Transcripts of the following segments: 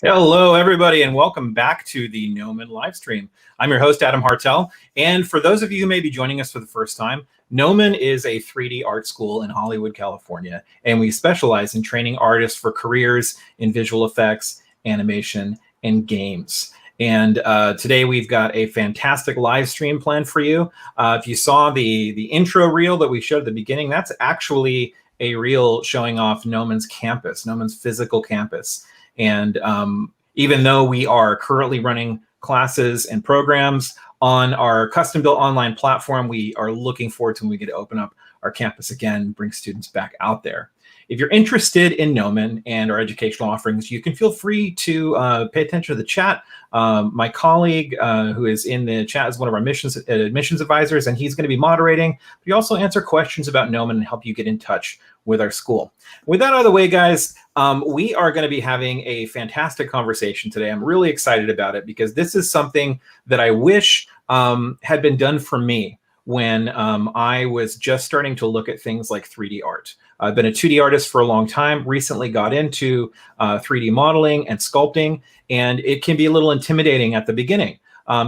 Hello, everybody, and welcome back to the Gnomon live stream. I'm your host, Adam Hartel, and for those of you who may be joining us for the first time, Gnomon is a 3D art school in Hollywood, California, and we specialize in training artists for careers in visual effects, animation, and games. And today we've got a fantastic live stream planned for you. If you saw the intro reel that we showed at the beginning, that's actually a reel showing off Gnomon's campus, Gnomon's physical campus. And even though we are currently running classes and programs on our custom-built online platform, we are looking forward to when we get to open up our campus again, bring students back out there. If you're interested in Gnomon and our educational offerings, you can feel free to pay attention to the chat. My colleague who is in the chat is one of our admissions advisors, and he's going to be moderating. We also answer questions about Gnomon and help you get in touch with our school. With that out of the way, guys, we are going to be having a fantastic conversation today. I'm really excited about it because this is something that I wish had been done for me when I was just starting to look at things like 3D art. I've been a 2D artist for a long time, recently got into 3D modeling and sculpting, and it can be a little intimidating at the beginning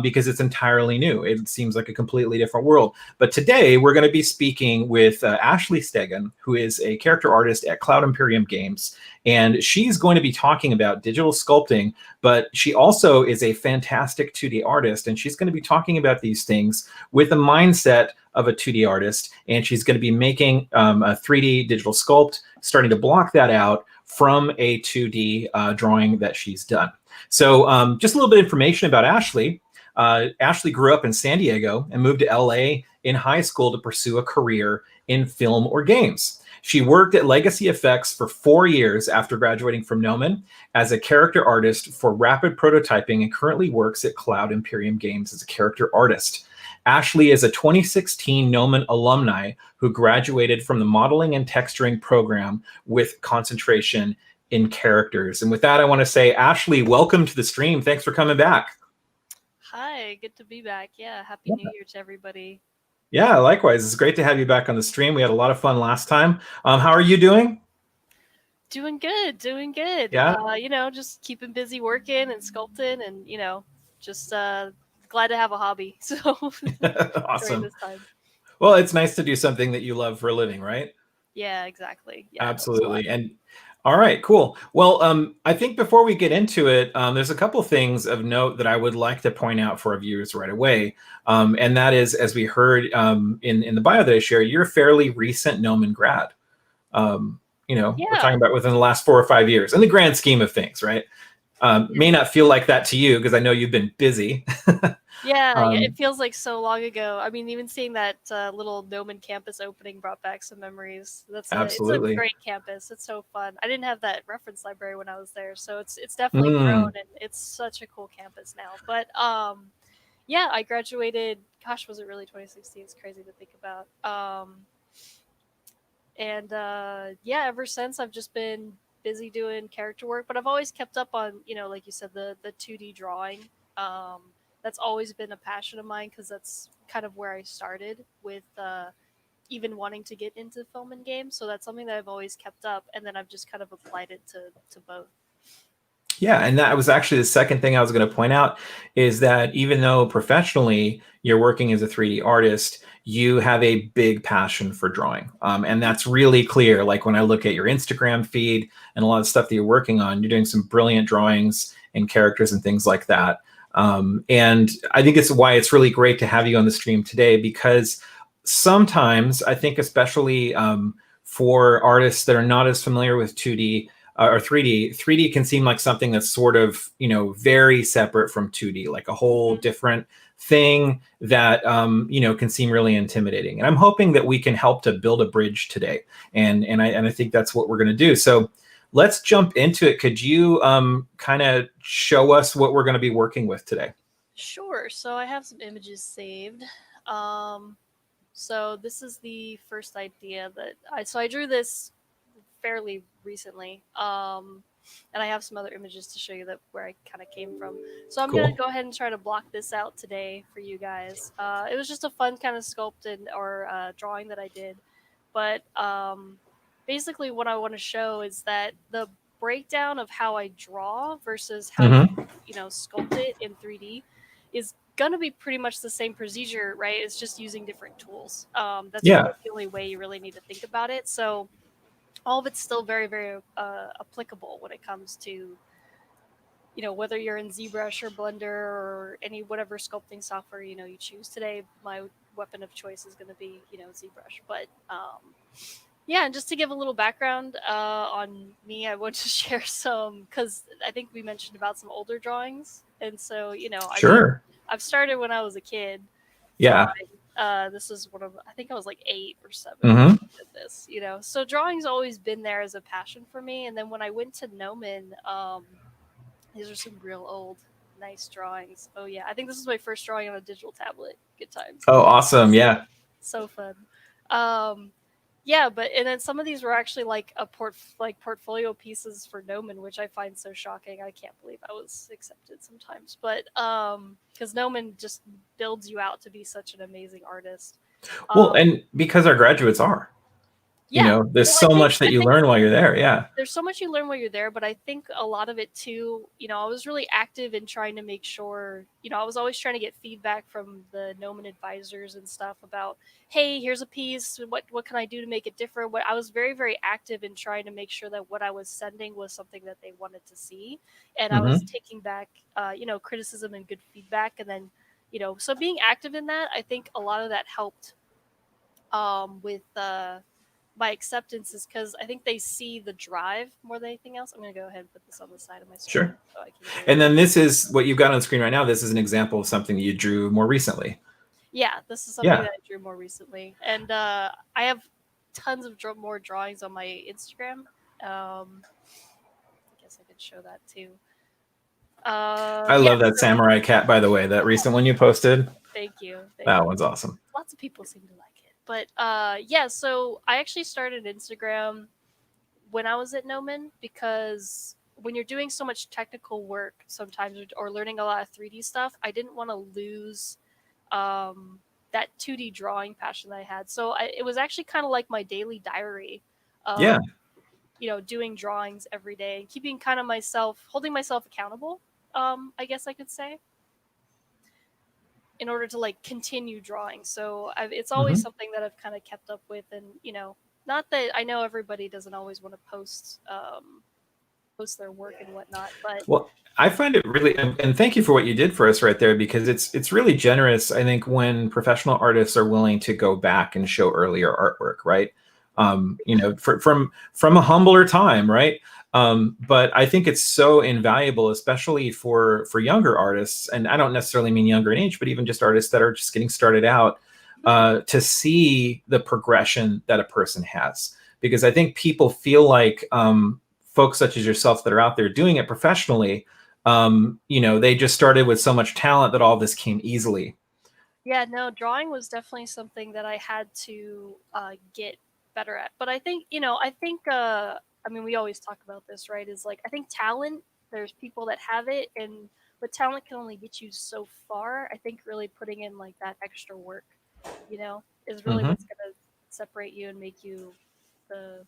because it's entirely new. It seems like a completely different world. But today we're going to be speaking with Ashly Stegon, who is a character artist at Cloud Imperium Games, and she's going to be talking about digital sculpting, but she also is a fantastic 2D artist, and she's going to be talking about these things with the mindset of a 2D artist, and she's going to be making a 3D digital sculpt, starting to block that out from a 2D drawing that she's done. So just a little bit of information about Ashly. Ashly grew up in San Diego and moved to LA in high school to pursue a career in film or games. She worked at Legacy Effects for 4 years after graduating from Gnomon as a character artist for rapid prototyping and currently works at Cloud Imperium Games as a character artist. Ashly is a 2016 Gnomon alumni who graduated from the modeling and texturing program with concentration in characters. And with that, I want to say, Ashly, welcome to the stream. Thanks for coming back. Hi, good to be back. Yeah, happy New Year to everybody. Yeah, likewise. It's great to have you back on the stream. We had a lot of fun last time. How are you doing? Doing good, doing good. Yeah. Just keeping busy working and sculpting and, just glad to have a hobby. So during Awesome. this time. Well, it's nice to do something that you love for a living, right? Yeah, exactly. Yeah, it helps a lot. Absolutely. And all right, cool. Well, I think before we get into it, there's a couple things of note that I would like to point out for our viewers right away. And that is, as we heard in the bio that I shared, you're a fairly recent Gnomon grad. We're talking about within the last 4 or 5 years in the grand scheme of things, right? May not feel like that to you because I know you've been busy. Yeah, it feels like so long ago. I mean, even seeing that little Gnomon campus opening brought back some memories. Absolutely. It's a great campus. It's so fun. I didn't have that reference library when I was there, so it's definitely grown, and it's such a cool campus now. But yeah, I graduated. Gosh, was it really 2016? It's crazy to think about. Yeah, ever since I've just been busy doing character work, but I've always kept up on, like you said, the 2D drawing. That's always been a passion of mine because that's kind of where I started with even wanting to get into film and games. So that's something that I've always kept up, and then I've just kind of applied it to both. Yeah, and that was actually the second thing I was going to point out is that even though professionally you're working as a 3D artist, you have a big passion for drawing. And that's really clear. Like when I look at your Instagram feed and a lot of stuff that you're working on, you're doing some brilliant drawings and characters and things like that. And I think it's why it's really great to have you on the stream today, because sometimes I think especially for artists that are not as familiar with 2D, or 3D can seem like something that's sort of, very separate from 2D, like a whole different thing that, can seem really intimidating. And I'm hoping that we can help to build a bridge today. And I think that's what we're going to do. So let's jump into it. Could you kind of show us what we're going to be working with today? Sure. So I have some images saved. So this is the first idea that I drew this fairly recently. And I have some other images to show you that where I kind of came from. So I'm going to go ahead and try to block this out today for you guys. It was just a fun kind of sculpt or drawing that I did. But basically what I want to show is that breakdown of how I draw versus how you Mm-hmm. sculpt it in 3D is gonna be pretty much the same procedure, right? It's just using different tools. That's really Yeah. the only way you really need to think about it. So all of it's still very, very applicable when it comes to whether you're in ZBrush or Blender or any whatever sculpting software you choose today. My weapon of choice is going to be ZBrush. But yeah, and just to give a little background on me, I want to share some because I think we mentioned about some older drawings, and so I mean, Sure. I've started when I was a kid Yeah. drawing. This is one of I think I was like 8 or 7 when Mm-hmm. I did this. So drawing's always been there as a passion for me, and then when I went to Gnomon, these are some real old, nice drawings. Oh yeah, I think this is my first drawing on a digital tablet. Good times. Oh, awesome. Yeah. So fun. Um, yeah, but and then some of these were actually like portfolio pieces for Gnomon, which I find so shocking. I can't believe I was accepted sometimes. But because Gnomon just builds you out to be such an amazing artist. Well, Um, and because our graduates are, yeah. there's Well, so much that I you think learn while you're there. Yeah. there's so much you learn while you're there, but I think a lot of it too, I was really active in trying to make sure, I was always trying to get feedback from the Gnomon advisors and stuff about, hey, here's a piece, what can I do to make it different? What I was very, very active in trying to make sure that what I was sending was something that they wanted to see. And I was Mm-hmm. taking back criticism and good feedback, and then, so being active in that, I think a lot of that helped with my acceptance is because I think they see the drive more than anything else. I'm going to go ahead and put this on the side of my screen Sure. so I can get And it. then this is what you've got on the screen right now. This is an example of something that you drew more recently. Yeah, this is something Yeah. that I drew more recently. And I have tons of more drawings on my Instagram. I guess I could show that too. I Yeah, love that so samurai cat, by the way, that recent one you posted. thank you. Thank That you. one's awesome. Lots of people seem to like it. But yeah, so I actually started Instagram when I was at Gnomon because when you're doing so much technical work sometimes or learning a lot of 3D stuff, I didn't want to lose that 2D drawing passion that I had. So it was actually kind of like my daily diary Yeah. of doing drawings every day and keeping kind of holding myself accountable. I guess I could say in order to like continue drawing. So it's always Mm-hmm. something that I've kind of kept up with, and not that I know everybody doesn't always want to post their work and whatnot, but Well, I find it really, and thank you for what you did for us right there, because it's really generous. I think when professional artists are willing to go back and show earlier artwork, right? From a humbler time, right? But I think it's so invaluable, especially for younger artists, and I don't necessarily mean younger in age, but even just artists that are just getting started out, to see the progression that a person has, because I think people feel like folks such as yourself that are out there doing it professionally, they just started with so much talent that all this came easily. yeah, no, drawing was definitely something that I had to get better at. But I think, I mean, we always talk about this, right? Is like, I think talent, there's people that have it, but talent can only get you so far. I think really putting in like that extra work, is really Hmm. what's going to separate you and the,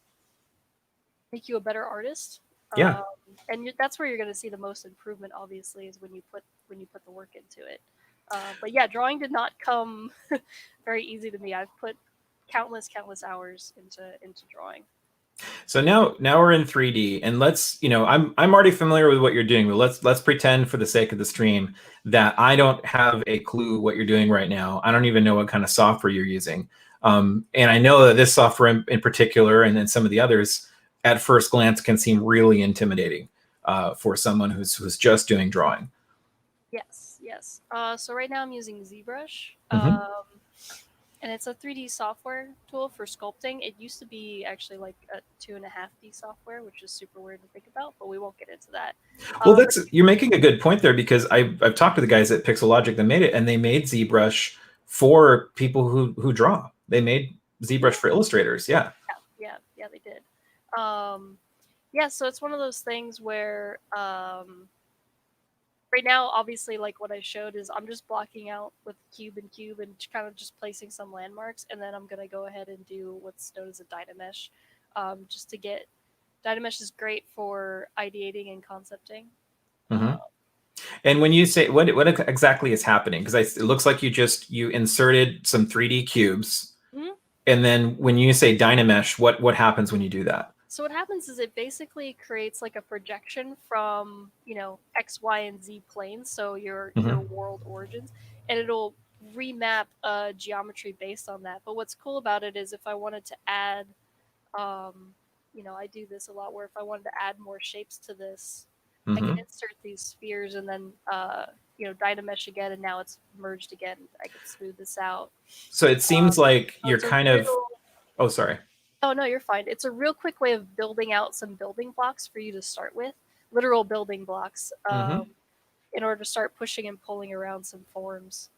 make you a better artist. Yeah. Um, and that's where you're going to see the most improvement, obviously, is when you put the work into it. But yeah, drawing did not come very easy to me. I've put countless hours into drawing. So now we're in 3D, and I'm already familiar with what you're doing, but let's pretend for the sake of the stream that I don't have a clue what you're doing right now. I don't even know what kind of software you're using. And I know that this software in particular, and then some of the others, at first glance can seem really intimidating for someone who's just doing drawing. Yes, yes. So right now I'm using ZBrush. Hmm. And it's a 3D software tool for sculpting. It used to be actually like a 2.5D software, which is super weird to think about, but we won't get into that. Well, But you're making a good point there, because I've talked to the guys at Pixelogic that made it, and they made ZBrush for people who draw. They made ZBrush yeah, for illustrators. Yeah. yeah, they did. Um, yeah, so it's one of those things where right now, obviously, like what I showed is I'm just blocking out with cube and kind of just placing some landmarks, and then I'm gonna go ahead and do what's known as a Dynamesh, just to get Dynamesh is great for ideating and concepting. Mm-hmm. And when you say what exactly is happening, because it looks like you inserted some 3D cubes, Mhm. and then when you say Dynamesh, what happens when you do that? So what happens is it basically creates like a projection from, you know, X, Y, and Z planes, so your Mm-hmm. world origins, and it'll remap geometry based on that. But what's cool about it is if I wanted to add, you know, I do this a lot where if I wanted to add more shapes to this, I can Mm-hmm. insert these spheres and then, you know, Dynamesh again, and now it's merged again. I can smooth this out. So it seems like So you're it's a kind of, real oh, sorry. Oh, no, you're fine. It's a real quick way of building out some building blocks for you to start with, literal building blocks, Mm-hmm. in order to start pushing and pulling around some forms.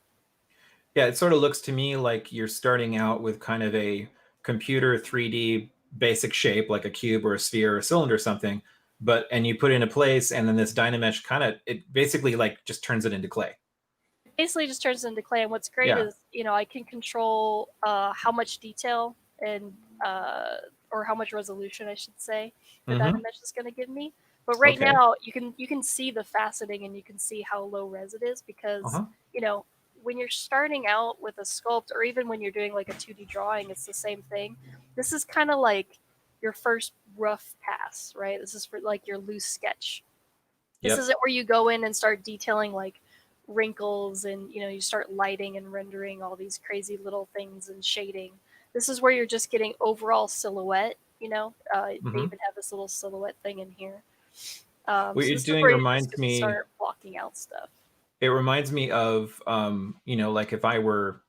Yeah, it sort of looks to me like you're starting out with kind of a computer 3D basic shape, like a cube or a sphere or a cylinder or something, and you put it into place, and then this Dynamesh it basically like just turns it into clay. It basically just turns into clay, and what's great Yeah. is, you know, I can control how much detail and or how much resolution, I should say, the Mm-hmm. Dynamesh is going to give me. But right Okay. now, you can see the faceting and you can see how low res it is because, Uh-huh. you know, when you're starting out with a sculpt or even when you're doing like a 2D drawing, it's the same thing. This is kind of like your first rough pass, right? This is for like your loose sketch. This Yep. isn't where you go in and start detailing like wrinkles and, you know, you start lighting and rendering all these crazy little things and shading. This is where you're just getting overall silhouette, you know. They Mm-hmm. even have this little silhouette thing in here. What So you're this is doing where you're just reminds going to me start blocking out stuff. it reminds me of like if I were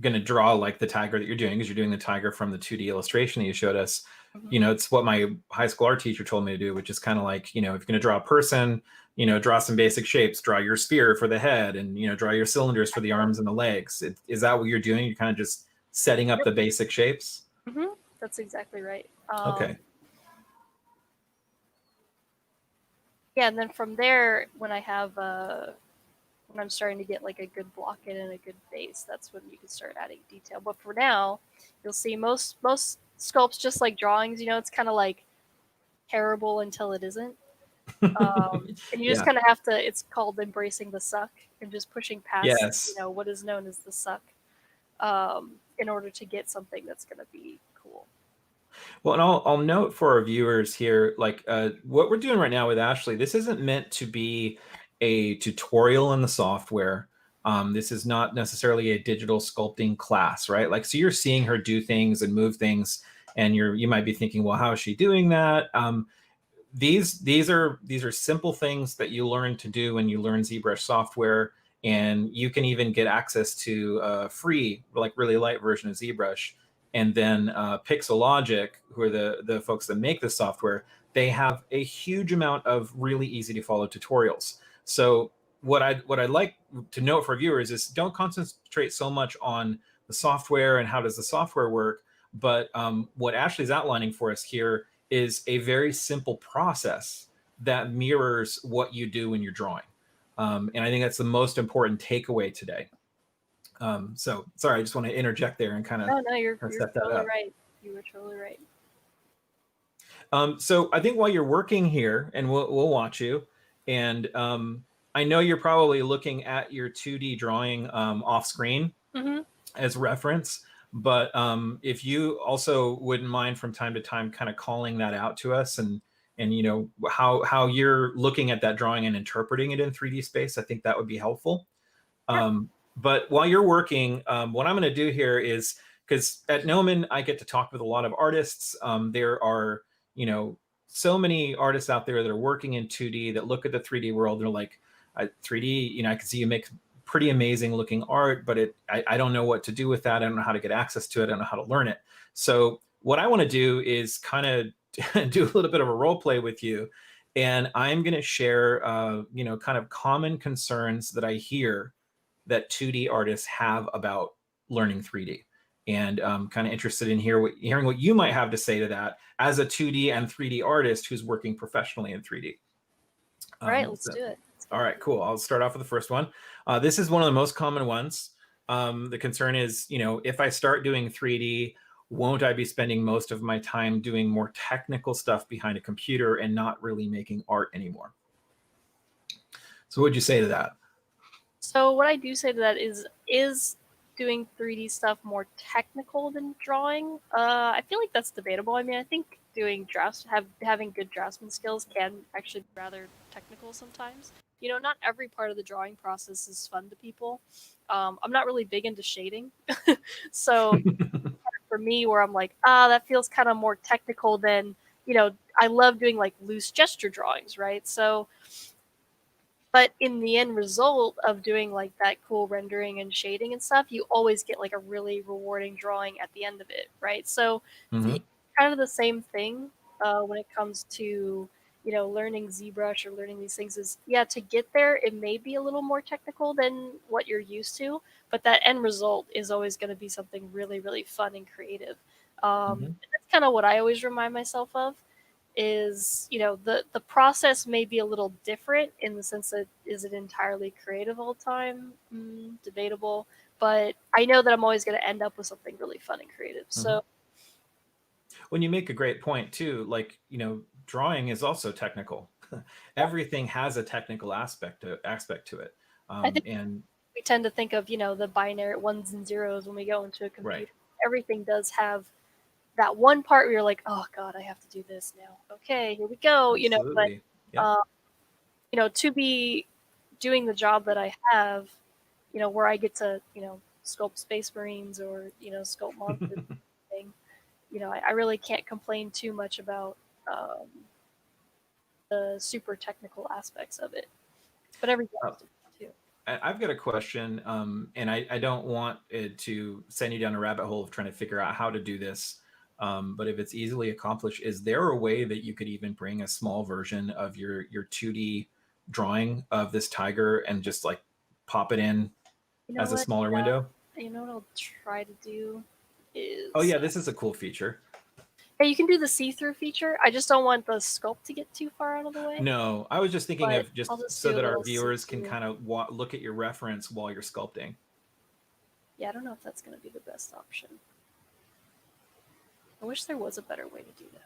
going to draw like the tiger that you're doing, because you're doing the tiger from the 2D illustration that you showed us. Mhm. It's what my high school art teacher told me to do, which is kind of like, if you're going to draw a person, draw some basic shapes, draw your sphere for the head, and draw your cylinders for the arms and the legs. Is that what you're doing? You're kind of just setting up Yep. the basic shapes? That's exactly right. Okay. Yeah, and then from there, when I have when I'm starting to get like a good block in and a good base, that's when you can start adding detail. But for now, you'll see most sculpts, just like drawings, you know, it's kind of like terrible until it isn't. And you just Yeah. kind of have to. It's called embracing the suck and just pushing past, you Yes. know, what is known as the suck, in order to get something that's going to be cool. Well, and I'll note for our viewers here, like what we're doing right now with Ashley, this isn't meant to be a tutorial in the software. This is not necessarily a digital sculpting class, right? Like, so you're seeing her do things and move things, and you might be thinking, well, how is she doing that? These are simple things that you learn to do when you learn ZBrush software, and you can even get access to a free, like really light version of ZBrush. And then Pixelogic, who are the folks that make the software, they have a huge amount of really easy to follow tutorials. So what I'd like to note for viewers is don't concentrate so much on the software and how does the software work, but what Ashley's outlining for us here is a very simple process that mirrors what you do when you're drawing. And I think that's the most important takeaway today. So sorry, I just want to interject there and kind of No, you're set that totally up. right. You were totally right. So I think while you're working here, and we'll watch you, and I know you're probably looking at your 2D drawing off screen Mm-hmm. as reference. But if you also wouldn't mind from time to time kind of calling that out to us, and how you're looking at that drawing and interpreting it in 3D space, I think that would be helpful. But while you're working, what I'm going to do here is, because at Gnomon I get to talk with a lot of artists. There are so many artists out there that are working in 2D that look at the 3D world and they're like, 3D, I can see you make pretty amazing looking art, but I don't know what to do with that. I don't know how to get access to it. I don't know how to learn it. So what I want to do is kind of do a little bit of a role play with you. And I'm going to share, kind of common concerns that I hear that 2D artists have about learning 3D. And I'm kind of interested in hearing what you might have to say to that as a 2D and 3D artist who's working professionally in 3D. All right, let's do it. All right, cool. I'll start off with the first one. This is one of the most common ones. The concern is, if I start doing 3D, won't I be spending most of my time doing more technical stuff behind a computer and not really making art anymore? So what would you say to that? So what I do say to that is doing 3D stuff more technical than drawing? I feel like that's debatable. I mean, I think doing having good draftsman skills can actually be rather technical sometimes. You know, not every part of the drawing process is fun to people. I'm not really big into shading, so for me, where I'm like, that feels kind of more technical than, you know, I love doing like loose gesture drawings, right? So but in the end result of doing like that cool rendering and shading and stuff, you always get like a really rewarding drawing at the end of it, right? So Mm-hmm. it's kind of the same thing when it comes to, you know, learning ZBrush or learning these things. Is, yeah, to get there it may be a little more technical than what you're used to, but that end result is always going to be something really, really fun and creative. Mm-hmm. And that's kind of what I always remind myself of is, you know, the process may be a little different in the sense that is it entirely creative all the time? Debatable, but I know that I'm always going to end up with something really fun and creative. Mm-hmm. So When you make a great point too, like, drawing is also technical. Everything has a technical aspect to it. I think And we tend to think of, you know, the binary ones and zeros when we go into a right. computer. Everything does have that one part where you're like, oh god, I have to do this now. Okay, here we go. You know, but Absolutely. Yeah. uh, you know, to be doing the job that I have, you know, where I get to, you know, sculpt space marines or, you know, sculpt monsters thing, you know, I really can't complain too much about um, the super technical aspects of it. But every job Uh, is different too. I've got a question, and I don't want it to send you down a rabbit hole of trying to figure out how to do this. But if it's easily accomplished, is there a way that you could even bring a small version of your 2D drawing of this tiger and just like pop it in You know as a what? smaller window? You know what I'll try to do Oh is yeah, this is a cool feature. yeah, you can do the see-through feature. I just don't want the sculpt to get too far out of the way. No, I was just thinking But of I'll just just so do a that our little viewers can see-through. kind of look at your reference while you're sculpting. Yeah, I don't know if that's going to be the best option. I wish there was a better way to do that.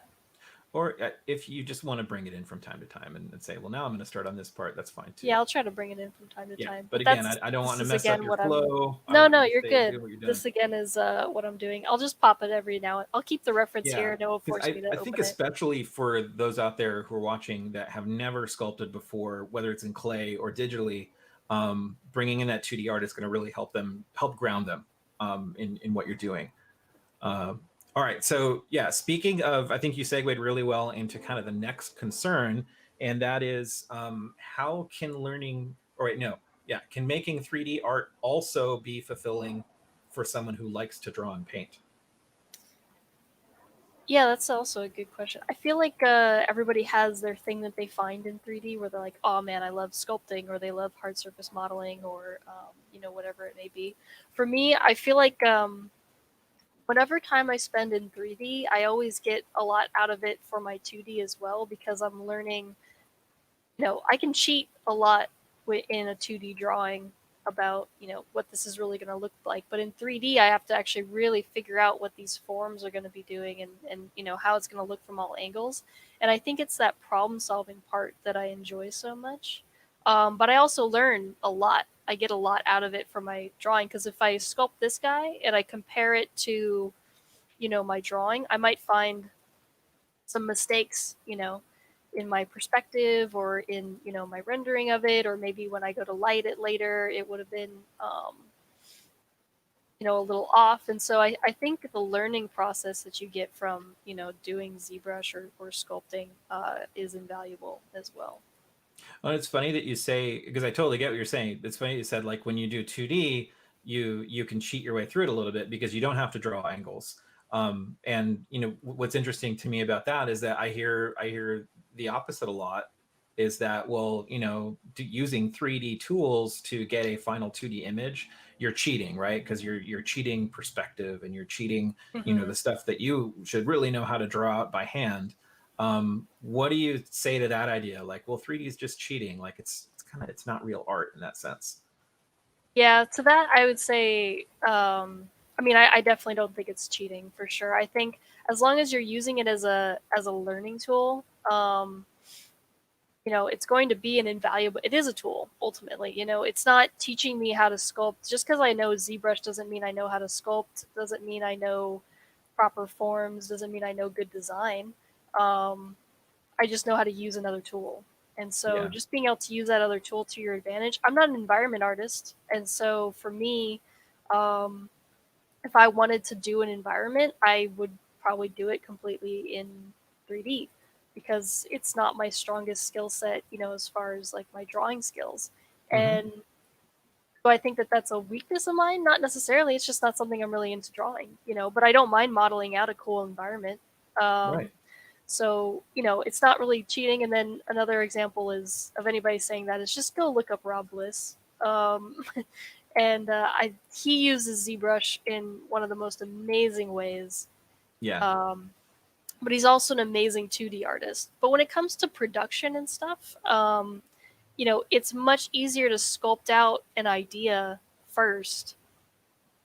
Or if you just want to bring it in from time to time and say, well, now I'm going to start on this part, that's fine too. Yeah, I'll try to bring it in from time to Yeah, time. but But again, that's I don't want this to is mess up again your what I'm. flow. I No, want no, you to you're stay good. doing what you're doing. This again is what I'm doing. I'll just pop it every now. I'll keep the reference Yeah, here. No, because force me to I think open it. especially for those out there who are watching that have never sculpted before, whether it's in clay or digitally, bringing in that 2D art is going to really help ground them in what you're doing. All right. So, yeah, speaking of, I think you segued really well into kind of the next concern, and that is how can learning, or wait, no, yeah, can making 3D art also be fulfilling for someone who likes to draw and paint? Yeah, that's also a good question. I feel like everybody has their thing that they find in 3D where they're like, oh man, I love sculpting, or they love hard surface modeling, or you know, whatever it may be. For me, I feel like whatever time I spend in 3D, I always get a lot out of it for my 2D as well because I'm learning. You know, I can cheat a lot in a 2D drawing about, you know, what this is really going to look like, but in 3D I have to actually really figure out what these forms are going to be doing and you know how it's going to look from all angles. And I think it's that problem solving part that I enjoy so much. But I also learn a lot. I get a lot out of it from my drawing because if I sculpt this guy and I compare it to, you know, my drawing, I might find some mistakes, you know, in my perspective or in, you know, my rendering of it, or maybe when I go to light it later, it would have been, you know, a little off. And so I think the learning process that you get from, you know, doing ZBrush or sculpting is invaluable as well. Well, it's funny that you say, because I totally get what you're saying. It's funny you said like when you do 2D, you can cheat your way through it a little bit because you don't have to draw angles. And what's interesting to me about that is that I hear the opposite a lot. Is that, well, using 3D tools to get a final 2D image, you're cheating, right? Because you're cheating perspective and you're cheating, Hmm. the stuff that you should really know how to draw out by hand. What do you say to that idea? Like, well, 3D is just cheating. Like, it's not real art in that sense. Yeah, to that I would say, I I mean, I definitely don't think it's cheating for sure. I think as long as you're using it as a learning tool, it's going to be an invaluable. It is a tool ultimately. It's not teaching me how to sculpt. Just because I know ZBrush doesn't mean I know how to sculpt. Doesn't mean I know proper forms. Doesn't mean I know good design. I just know how to use another tool. And so Yeah. just being able to use that other tool to your advantage. I'm not an environment artist, and so for me, um, if I wanted to do an environment, I would probably do it completely in 3D because it's not my strongest skill set, as far as like my drawing skills. Hmm. And so I think that that's a weakness of mine. Not necessarily. It's just not something I'm really into drawing, but I don't mind modeling out a cool environment. Um, Right. so, it's not really cheating. And then another example is of anybody saying that is just go look up Rob Bliss. Um, and he uses ZBrush in one of the most amazing ways. Yeah. Um, but he's also an amazing 2D artist. But when it comes to production and stuff, it's much easier to sculpt out an idea first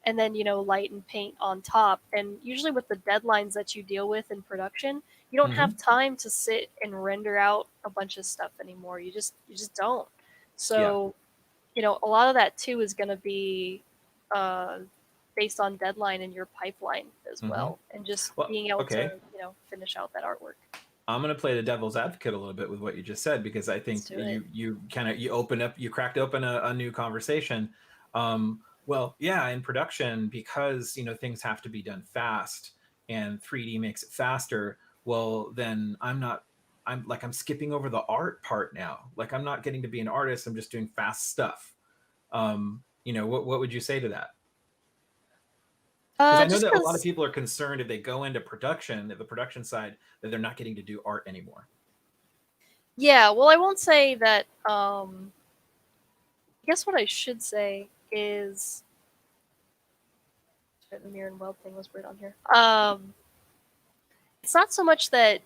and then light and paint on top. And usually with the deadlines that you deal with in production, you don't have Hmm. time to sit and render out a bunch of stuff anymore. You just don't. Yeah. So a lot of that too is going to be uh, based on deadline in your pipeline as Hmm. well, and just Well, being able to okay. finish out that artwork. I'm going to play the devil's advocate a little bit with what you just said, because I Let's think do it. you cracked open a new conversation. Well, yeah, in production, because things have to be done fast and 3D makes it faster. Well, then I'm skipping over the art part now. Like, I'm not getting to be an artist. I'm just doing fast stuff. What would you say to that? Because I know Just that a lot of because, people are concerned if they go into production, at the production side, that they're not getting to do art anymore. yeah. Well, I won't say that. I guess what I should say is the mirror and weld thing was weird on here. It's not so much that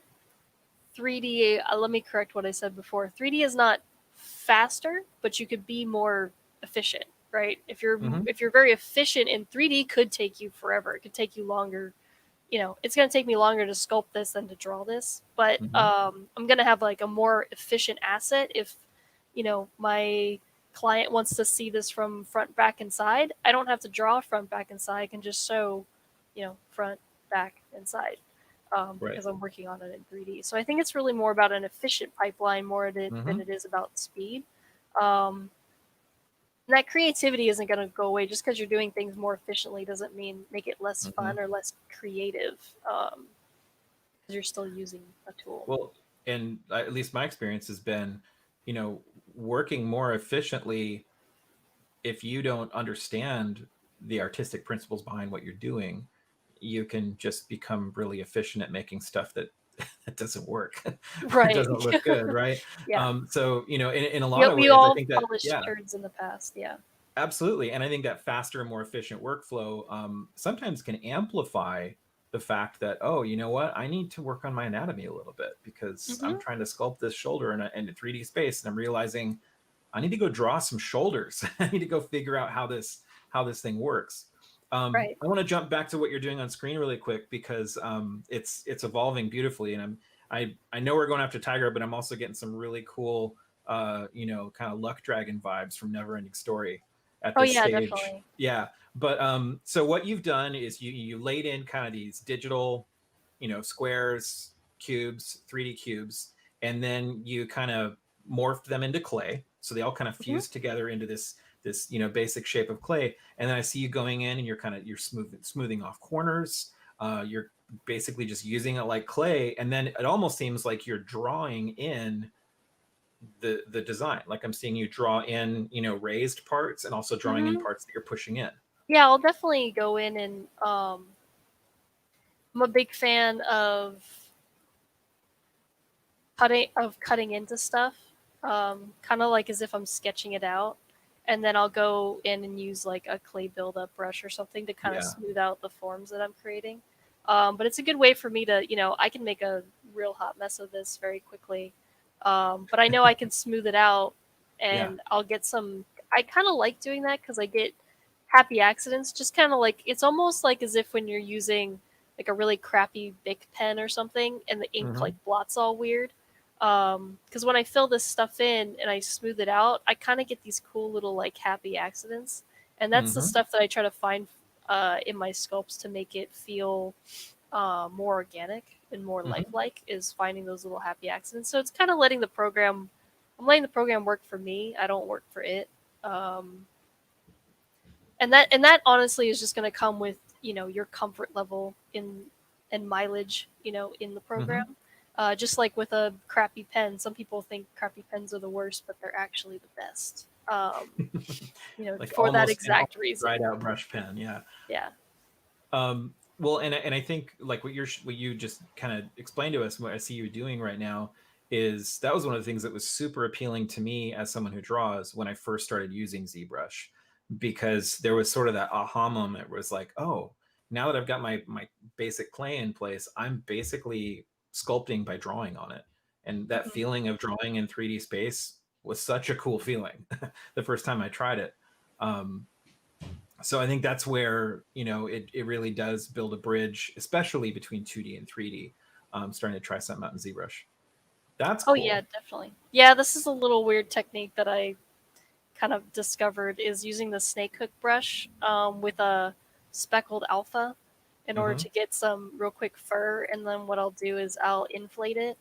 3D. Let me correct what I said before. 3D is not faster, but you could be more efficient, right? If you're Hmm. if you're very efficient in 3D, could take you forever. It could take you longer. It's going to take me longer to sculpt this than to draw this, but Hmm. I'm going to have like a more efficient asset if my client wants to see this from front, back, and side. I don't have to draw front, back, and side. I can just show front, back, and side, Right. because I'm working on it in 3D. So I think it's really more about an efficient pipeline more than Hmm. it is about speed. Um, and that creativity isn't going to go away. Just because you're doing things more efficiently doesn't mean make it less Hmm. fun or less creative, because you're still using a tool. Well, and at least my experience has been, you know, working more efficiently. If you don't understand the artistic principles behind what you're doing, you can just become really efficient at making stuff that doesn't work or Right. doesn't look good, right? Yeah. So in a lot Yeah, of we ways, I all think that, polished yeah, turds in the past. Yeah. absolutely. And I think that faster and more efficient workflow sometimes can amplify the fact that, oh, you know what? I need to work on my anatomy a little bit because I'm Hmm. trying to sculpt this shoulder in a 3D space. And I'm realizing I need to go draw some shoulders. I need to go figure out how this thing works. Right. I want to jump back to what you're doing on screen really quick because it's evolving beautifully. And I know we're going after Tiger, but I'm also getting some really cool kind of Luck Dragon vibes from Neverending Story at Oh this yeah, stage. definitely. Yeah. But so what you've done is you laid in kind of these digital, squares, cubes, 3D cubes, and then you kind of morphed them into clay. So they all kind of Hmm. fused together into this basic shape of clay. And then I see you going in and you're smoothing off corners. You're basically just using it like clay, and then it almost seems like you're drawing in the design. Like I'm seeing you draw in raised parts and also drawing in Hmm. parts that you're pushing in. Yeah, I'll definitely go in and I'm a big fan of cutting into stuff, kind of like as if I'm sketching it out, and then I'll go in and use like a clay buildup brush or something to kind of Yeah. smooth out the forms that I'm creating. But it's a good way for me to, I can make a real hot mess of this very quickly. But I know I can smooth it out, Yeah. and I'll get some. I kind of like doing that because I get happy accidents, just kind of like, it's almost like as if when you're using like a really crappy Bic pen or something and the ink like blots all weird. Because when I fill this stuff in and I smooth it out, I kind of get these cool little like happy accidents, and that's the stuff that I try to find in my sculpts to make it feel more organic and more lifelike, is finding those little happy accidents. So it's kind of letting the program, I'm letting the program work for me. I don't work for it. And that honestly is just going to come with, you know, your comfort level in and mileage, you know, in the program. Just like with a crappy pen, some people think crappy pens are the worst, but they're actually the best. You know, Like for that almost an exact reason. dried out brush pen. Yeah. Yeah. Well, and I think like what you just kind of explained to us, what I see you doing right now, is that was one of the things that was super appealing to me as someone who draws when I first started using ZBrush, because there was sort of that aha moment where it's like, oh, now that I've got my basic clay in place, I'm basically sculpting by drawing on it. And that feeling of drawing in 3D space was such a cool feeling the first time I tried it. So I think that's where, you know, it really does build a bridge, especially between 2D and 3D. Starting to try something out in ZBrush. That's Oh cool. yeah, definitely. Yeah, this is a little weird technique that I kind of discovered, is using the snake hook brush with a speckled alpha in order to get some real quick fur. And then what I'll do is I'll inflate it,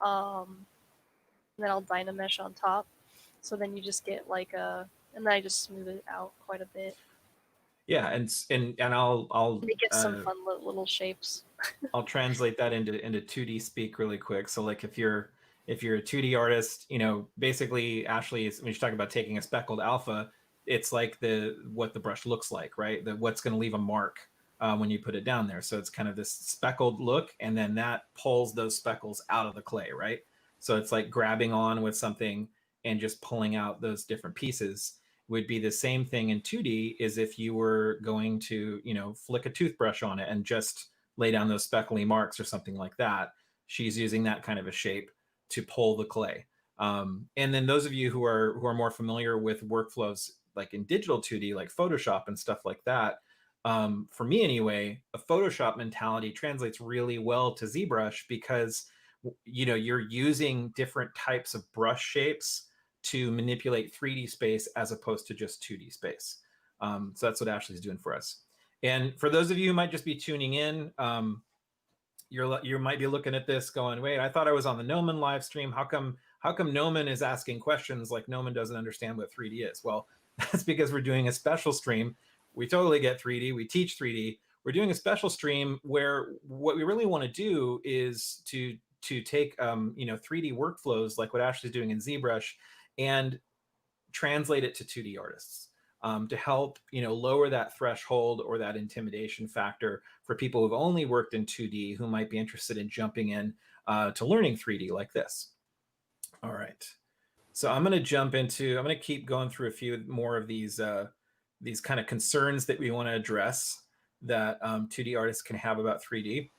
and then I'll Dynamesh on top. So then you just get like and then I just smooth it out quite a bit. Yeah, and I'll And it gets some fun little shapes. I'll translate that into 2D speak really quick. So like if you're a 2D artist, you know, basically Ashley, when you talk about taking a speckled alpha, it's like what the brush looks like, right? What's going to leave a mark when you put it down there. So it's kind of this speckled look, and then that pulls those speckles out of the clay, right? So it's like grabbing on with something and just pulling out those different pieces. Would be the same thing in 2D, is if you were going to, you know, flick a toothbrush on it and just lay down those speckly marks or something like that. She's using that kind of a shape to pull the clay. And then those of you who are more familiar with workflows like in digital 2D, like Photoshop and stuff like that, for me anyway, a Photoshop mentality translates really well to ZBrush, because you know, you're using different types of brush shapes to manipulate 3D space as opposed to just 2D space. So that's what Ashley's doing for us. And for those of you who might just be tuning in, you might be looking at this going, wait, I thought I was on the Gnomon live stream. How come Gnomon is asking questions like Gnomon doesn't understand what 3D is? Well, that's because we're doing a special stream. We totally get 3D. We teach 3D. We're doing a special stream where what we really want to do is to take you know, 3D workflows like what Ashley's doing in ZBrush and translate it to 2D artists, to help, you know, lower that threshold or that intimidation factor for people who've only worked in 2D who might be interested in jumping in to learning 3D like this. All right. So I'm going to keep going through a few more of these kind of concerns that we want to address that 2D artists can have about 3D.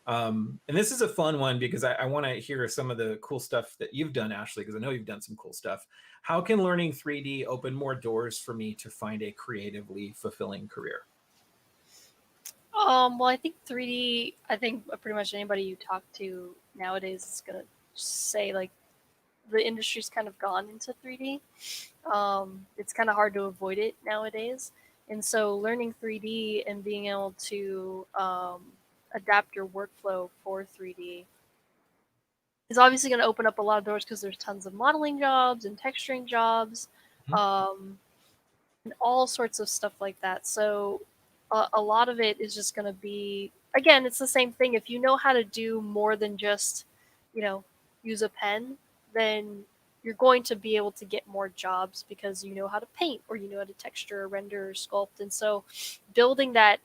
And this is a fun one because I want to hear some of the cool stuff that you've done, Ashley, because I know you've done some cool stuff. How can learning 3D open more doors for me to find a creatively fulfilling career? Well, I think 3D, I think pretty much anybody you talk to nowadays is going to say like the industry's kind of gone into 3D. It's kind of hard to avoid it nowadays. And so learning 3D and being able to adapt your workflow for 3D is obviously going to open up a lot of doors, because there's tons of modeling jobs and texturing jobs, and all sorts of stuff like that. So a lot of it is just going to be, again, it's the same thing. If you know how to do more than just, you know, use a pen, then you're going to be able to get more jobs because you know how to paint, or you know how to texture or render or sculpt. And so building that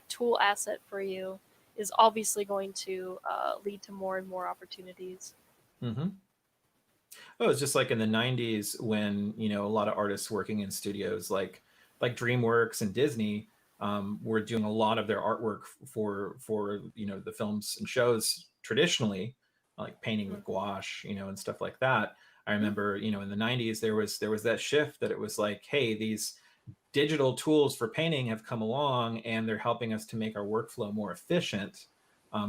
tool asset for you is obviously going to lead to more and more opportunities. Oh, it's just like in the 90s when, you know, a lot of artists working in studios like DreamWorks and Disney were doing a lot of their artwork for you know, the films and shows traditionally, like painting with gouache, you know, and stuff like that. I remember, you know, in the 90s there was that shift that it was like, hey, these digital tools for painting have come along, and they're helping us to make our workflow more efficient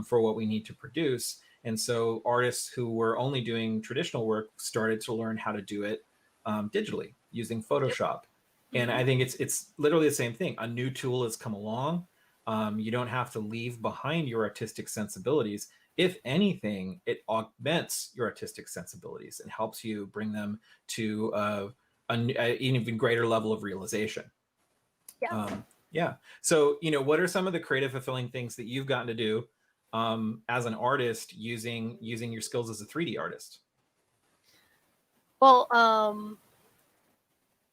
for what we need to produce. And so artists who were only doing traditional work started to learn how to do it digitally using Yep. Photoshop. And I think it's literally the same thing. A new tool has come along. You don't have to leave behind your artistic sensibilities. If anything, it augments your artistic sensibilities and helps you bring them to an even greater level of realization. Yeah. Yeah. So, what are some of the creative, fulfilling things that you've gotten to do as an artist using your skills as a 3D artist? Well,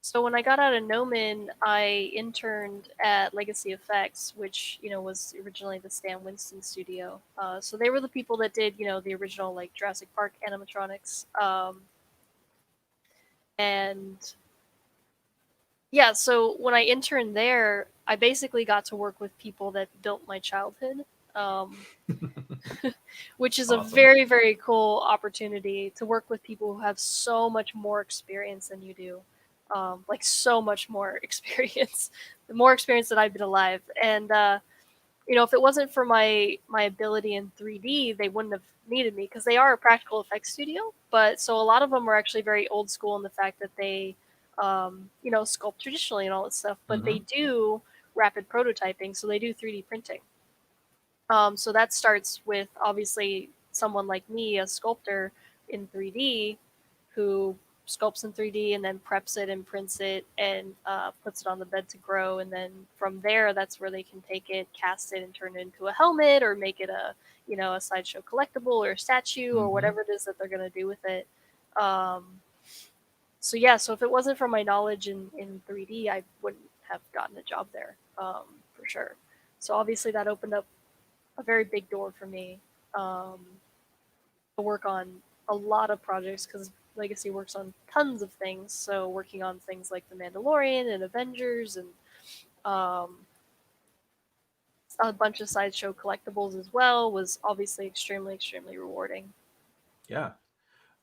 so when I got out of Gnomon, I interned at Legacy Effects, which was originally the Stan Winston studio. So they were the people that did the original like Jurassic Park animatronics, and yeah. So when I interned there, I basically got to work with people that built my childhood. Um, which is a Awesome. very, very cool opportunity to work with people who have so much more experience than you do. Like so much more experience, the more experience that I've been alive. And if it wasn't for my ability in 3D, they wouldn't have needed me because they are a practical effects studio. But so a lot of them are actually very old school in the fact that they, sculpt traditionally and all that stuff. But they Mm-hmm. do rapid prototyping, so they do 3D printing. So that starts with obviously someone like me, a sculptor in 3D, who sculpts in 3D and then preps it and prints it and puts it on the bed to grow. And then from there, that's where they can take it, cast it, and turn it into a helmet or make it a sideshow collectible or a statue or Mm-hmm. whatever it is that they're going to do with it. So yeah, so if it wasn't for my knowledge in 3D, I wouldn't have gotten a job there for sure. So obviously that opened up a very big door for me um, to work on a lot of projects because Legacy works on tons of things. So working on things like The Mandalorian and Avengers and um, a bunch of sideshow collectibles as well was obviously extremely, extremely rewarding. Yeah.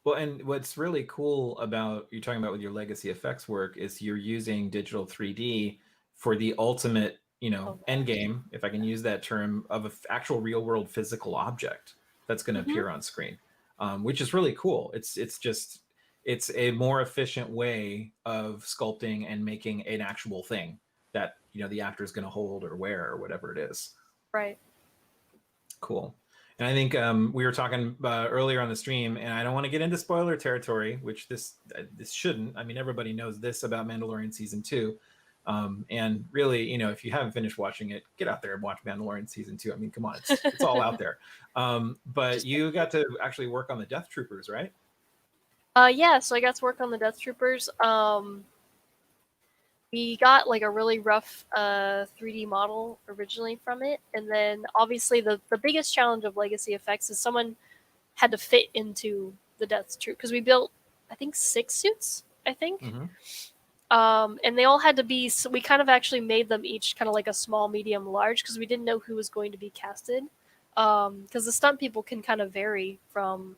Well, and what's really cool about you're talking about with your legacy effects work is you're using digital 3D for the ultimate, Oh end yeah. game, if I can use that term, of an actual real world physical object that's going to Mm-hmm. appear on screen, which is really cool. It's a more efficient way of sculpting and making an actual thing that the actor is going to hold or wear or whatever it is. Right. Cool. And I think we were talking earlier on the stream, and I don't want to get into spoiler territory, which this shouldn't. I mean, everybody knows this about Mandalorian season 2, and really, if you haven't finished watching it, get out there and watch Mandalorian season 2. I mean, come on, it's all out there. But Just you got to actually work on the Death Troopers, right? yeah, so I got to work on the Death Troopers. We got like a really rough 3D model originally from it, and then obviously the biggest challenge of Legacy Effects is someone had to fit into the Death Troop because we built I think 6 suits, I think. Mm-hmm. And they all had to be. So we kind of actually made them each kind of like a small, medium, large because we didn't know who was going to be casted. Because the stunt people can kind of vary from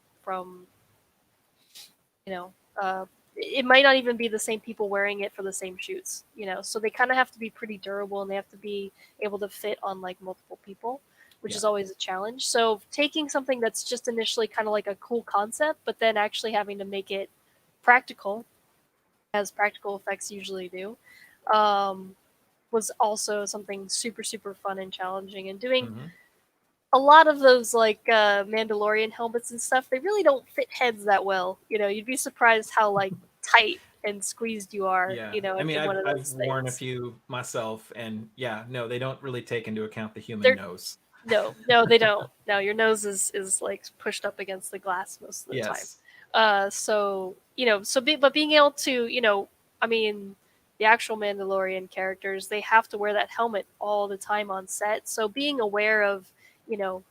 you know, it might not even be the same people wearing it for the same shoots. So they kind of have to be pretty durable and they have to be able to fit on like multiple people, which Yeah. is always a challenge. So taking something that's just initially kind of like a cool concept, but then actually having to make it practical, as practical effects usually do, um, was also something super, super fun and challenging. And doing Mm-hmm. a lot of those like Mandalorian helmets and stuff, they really don't fit heads that well. You'd be surprised how like tight and squeezed you are, Yeah. I mean, in one of I've those worn a things. few myself, and yeah, no, they don't really take into account the human They're nose. no, they don't. No, your nose is like pushed up against the glass most of the time. Yes. So but being able to, I mean, the actual Mandalorian characters, they have to wear that helmet all the time on set. So being aware of, you know,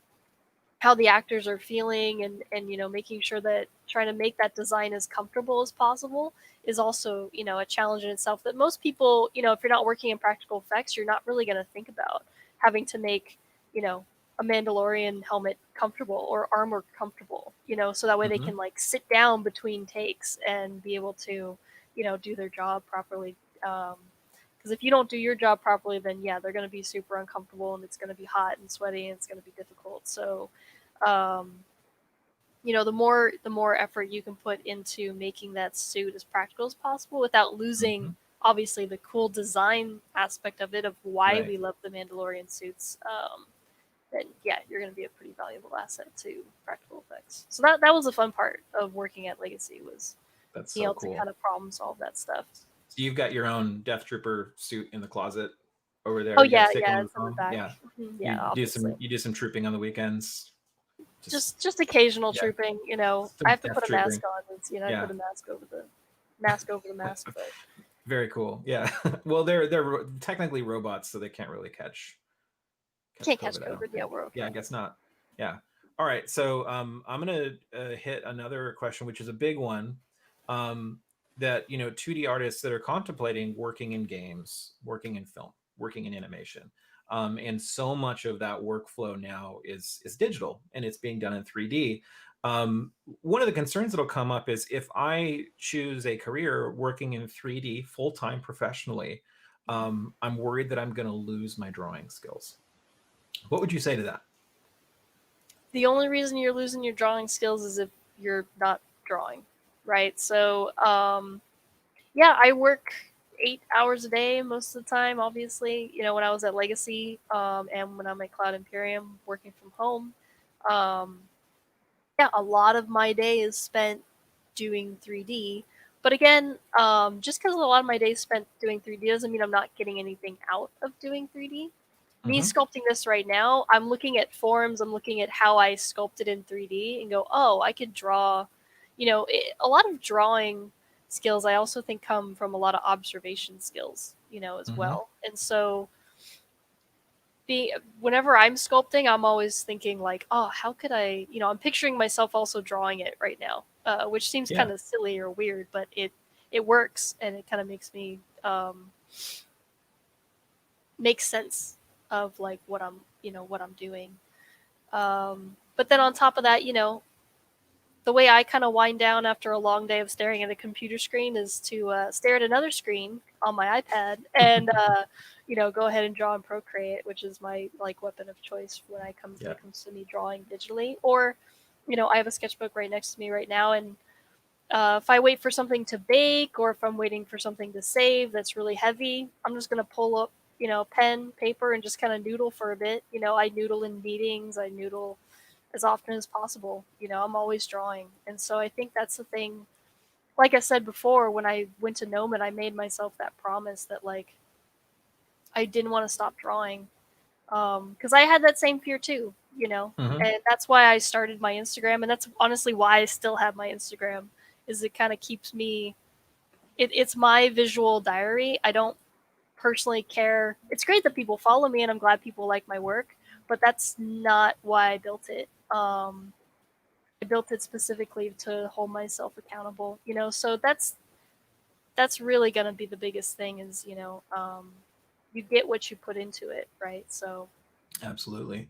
how the actors are feeling and making sure that trying to make that design as comfortable as possible is also a challenge in itself that most people, if you're not working in practical effects, you're not really going to think about having to make you know a Mandalorian helmet comfortable or armor comfortable, so that way they Mm-hmm. can like sit down between takes and be able to do their job properly. um, Because if you don't do your job properly, then yeah, they're going to be super uncomfortable, and it's going to be hot and sweaty, and it's going to be difficult. So, um, the more effort you can put into making that suit as practical as possible without losing, obviously, the cool design aspect of it, of why Right. we love the Mandalorian suits. Then yeah, you're going to be a pretty valuable asset to practical effects. So that was a fun part of working at Legacy, was That's being so able to cool. kind of problem solve that stuff. So you've got your own Death Trooper suit in the closet over Oh there. You yeah, guys take yeah, one it's in the home. back. Yeah. Yeah, obviously. You do some trooping on the weekends. Just occasional Yeah, trooping. I some have to death put a mask trooping. on. It's, I Yeah. put a mask over the mask, but Very cool. Yeah. Well, they're technically robots, so they can't really catch can't catch COVID, I don't COVID. Yeah, think. we're Yeah, I okay. guess not. Yeah. All right. So I'm gonna hit another question, which is a big one. Um, that 2D artists that are contemplating working in games, working in film, working in animation, and so much of that workflow now is digital and it's being done in 3D. One of the concerns that'll come up is if I choose a career working in 3D full time professionally, I'm worried that I'm going to lose my drawing skills. What would you say to that? The only reason you're losing your drawing skills is if you're not drawing, right? So, yeah, I work 8 hours a day most of the time. Obviously, when I was at Legacy, and when I'm at Cloud Imperium working from home, um, yeah, a lot of my day is spent doing 3D. But again, just because a lot of my day is spent doing 3D doesn't mean I'm not getting anything out of doing 3D. Me Mm-hmm. sculpting this right now, I'm looking at forms, I'm looking at how I sculpted in 3D and go, oh, I could draw. A lot of drawing skills I also think come from a lot of observation skills, as Mm-hmm. well. And so whenever I'm sculpting, I'm always thinking like, oh, how could I, I'm picturing myself also drawing it right now, which seems Yeah, kind of silly or weird, but it works, and it kind of makes me make sense of like what I'm doing. But then on top of that, the way I kind of wind down after a long day of staring at a computer screen is to stare at another screen on my iPad and go ahead and draw in Procreate, which is my like weapon of choice when yeah, it comes to me drawing digitally. Or, I have a sketchbook right next to me right now, and if I wait for something to bake, or if I'm waiting for something to save that's really heavy, I'm just gonna pull up, pen, paper, and just kind of noodle for a bit. I noodle in meetings. I noodle as often as possible. I'm always drawing. And so I think that's the thing. Like I said before, when I went to Gnomon, I made myself that promise that like I didn't want to stop drawing. Because I had that same fear too, mm-hmm. and that's why I started my Instagram, and that's honestly why I still have my Instagram. Is it kind of keeps me. It's my visual diary. I don't personally care. It's great that people follow me, and I'm glad people like my work, but that's not why I built it. I built it specifically to hold myself accountable, so that's really going to be the biggest thing is, you get what you put into it, right? So Absolutely.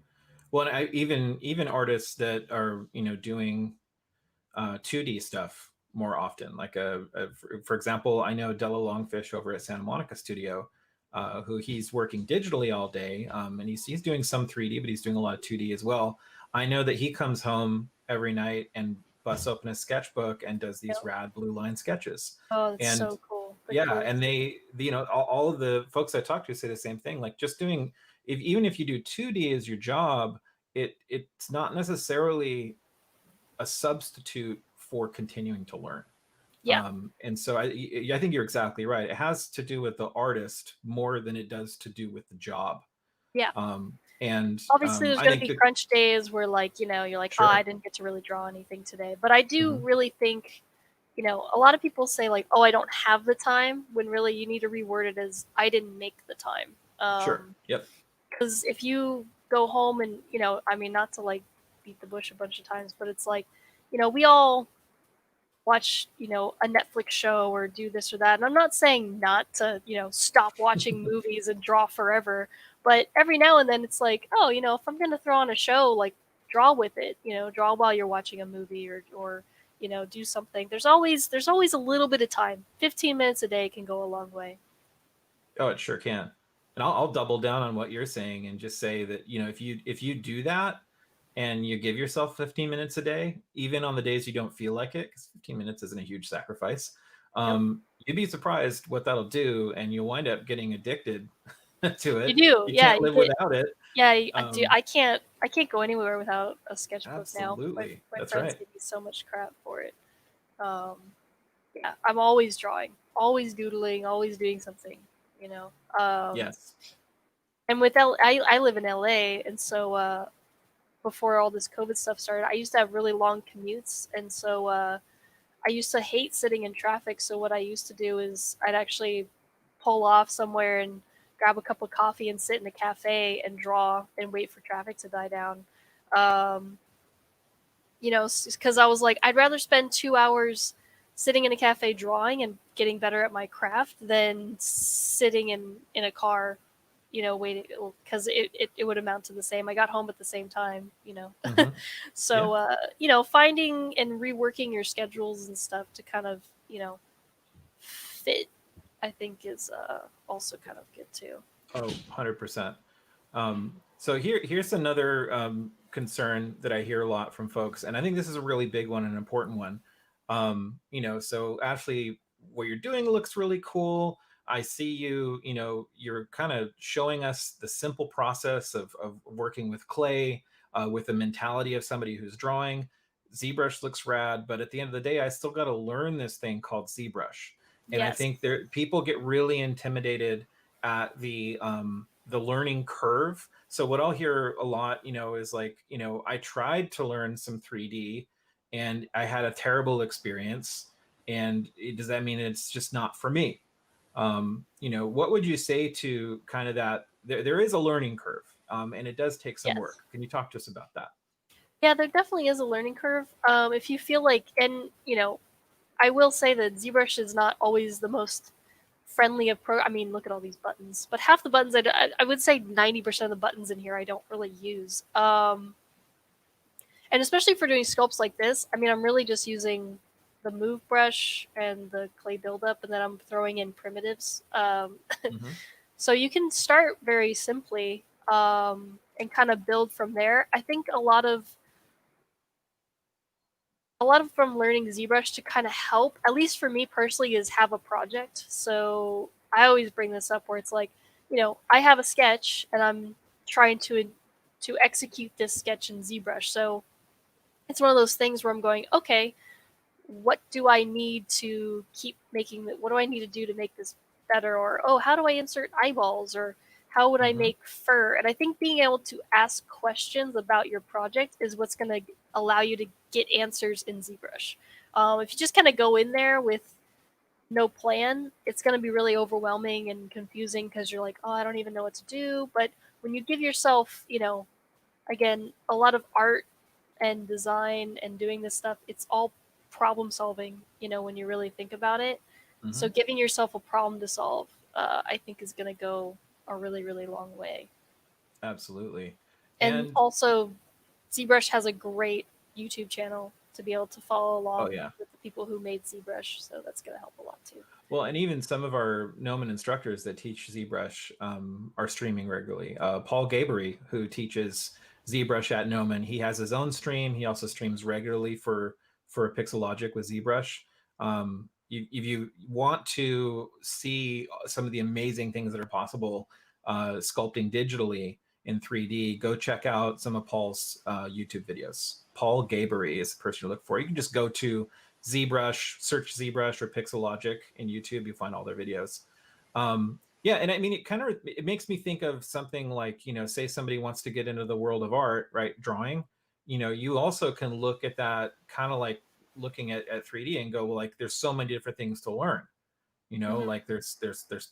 Well, and even artists that are doing 2D stuff more often. Like for example, I know Della Longfish over at Santa Monica Studio, who he's working digitally all day, and he's doing some 3D, but he's doing a lot of 2D as well. I know that he comes home every night and busts open a sketchbook and does you these rad blue line sketches. oh, that's And so cool, the yeah, and coolest. all of the folks I talk to say the same thing. Like just doing, even if you do 2D as your job, it's not necessarily a substitute for continuing to learn. Yeah, And so I think you're exactly right. It has to do with the artist more than it does to do with the job. yeah. And Obviously there's I going to think be that, crunch days where like, you're like, oh, I sure. didn't get to really draw anything today, but I do Hmm. really think, a lot of people say like, oh, I don't have the time, when really you need to reword it as I didn't make the time. Sure. Yep. Because if you go home and, I mean, not to like beat the bush a bunch of times, but it's like, we all watch, a Netflix show or do this or that. And I'm not saying not to, stop watching movies and draw forever, but every now and then it's like, oh, if I'm going to throw on a show, like draw with it, draw while you're watching a movie, or do something. There's always a little bit of time. 15 minutes a day can go a long way. Oh, it sure can. And I'll double down on what you're saying and just say that, if you do that and you give yourself 15 minutes a day, even on the days you don't feel like it, because 15 minutes isn't a huge sacrifice, Yep. you'd be surprised what that'll do, and you'll wind up getting addicted to You it. do, You yeah. can't You live get, without it. yeah. I do. Um, I can't go anywhere without a sketchbook now. My Absolutely. my That's friends right. give me so much crap for it. Um, yeah, I'm always drawing, always doodling, always doing something. You know. Yes. And I live in LA, and so before all this COVID stuff started, I used to have really long commutes, and so I used to hate sitting in traffic. So what I used to do is I'd actually pull off somewhere and grab a cup of coffee and sit in a cafe and draw and wait for traffic to die down. Um, because I was like, I'd rather spend 2 hours sitting in a cafe drawing and getting better at my craft than sitting in a car, waiting, because it would amount to the same. I got home at the same time. Hmm. So, Yeah. finding and reworking your schedules and stuff to kind of, fit, I think is also kind of good too. Oh, 100%. So here's another concern that I hear a lot from folks, and I think this is a really big one and an important one. So Ashley, what you're doing looks really cool. I see you, you're kind of showing us the simple process of working with clay, with the mentality of somebody who's drawing. ZBrush looks rad, but at the end of the day, I still got to learn this thing called ZBrush. And I Yes. think people get really intimidated at the learning curve. So what I'll hear a lot, is like, I tried to learn some 3D and I had a terrible experience. And does that mean it's just not for me? What would you say to kind of that? There is a learning curve, and it does take some Yes. work. Can you talk to us about that? Yeah, there definitely is a learning curve. If you feel like, and I will say that ZBrush is not always the most friendly approach. I mean, look at all these buttons, but half the buttons, I would say 90% of the buttons in here I don't really use. And especially for doing sculpts like this, I mean, I'm really just using the move brush and the clay buildup, and then I'm throwing in primitives. Hmm. So you can start very simply, and kind of build from there. I think a lot of from learning ZBrush to kind of help, at least for me personally, is have a project. So I always bring this up where it's like, I have a sketch and I'm trying to execute this sketch in ZBrush. So it's one of those things where I'm going, okay, what do I need to keep making that? What do I need to do to make this better? Or, oh, how do I insert eyeballs? Or how would I Hmm. make fur? And I think being able to ask questions about your project is what's going to allow you to get answers in ZBrush. If you just kind of go in there with no plan, it's going to be really overwhelming and confusing because you're like, oh, I don't even know what to do. But when you give yourself, again, a lot of art and design and doing this stuff, it's all problem solving, when you really think about it. So Hmm. giving yourself a problem to solve, I think is going to go a really, really long way. Absolutely. And And also, ZBrush has a great YouTube channel to be able to follow oh along yeah. with the people who made ZBrush. So that's going to help a lot too. Well, and even some of our Gnomon instructors that teach ZBrush are streaming regularly. Paul Gabery, who teaches ZBrush at Gnomon, he has his own stream. He also streams regularly for Pixelogic with ZBrush. If you want to see some of the amazing things that are possible sculpting digitally in 3D, go check out some of Paul's YouTube videos. Paul Gabery is the person you look for. You can just go to ZBrush, search ZBrush or Pixelogic in YouTube, you find all their videos. Yeah, and I mean, it makes me think of something like, say somebody wants to get into the world of art, right? Drawing. You also can look at that kind of like looking at 3D and go, well, like there's so many different things to learn. Hmm. Like there's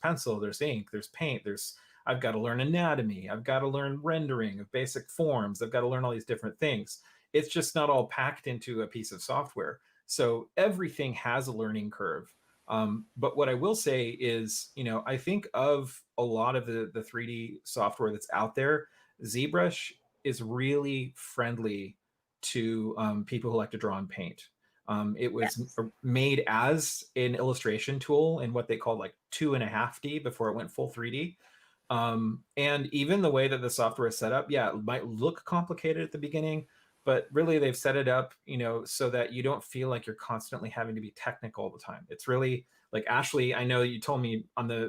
pencil, there's ink, there's paint, there's I've got to learn anatomy, I've got to learn rendering of basic forms, I've got to learn all these different things. It's just not all packed into a piece of software. So everything has a learning curve. But what I will say is, I think of a lot of the 3D software that's out there. ZBrush is really friendly to people who like to draw and paint. It was Yes. made as an illustration tool in what they called like 2.5D before it went full 3D. And even the way that the software is set up, yeah, it might look complicated at the beginning, but really they've set it up, so that you don't feel like you're constantly having to be technical all the time. It's really like Ashely, I know you told me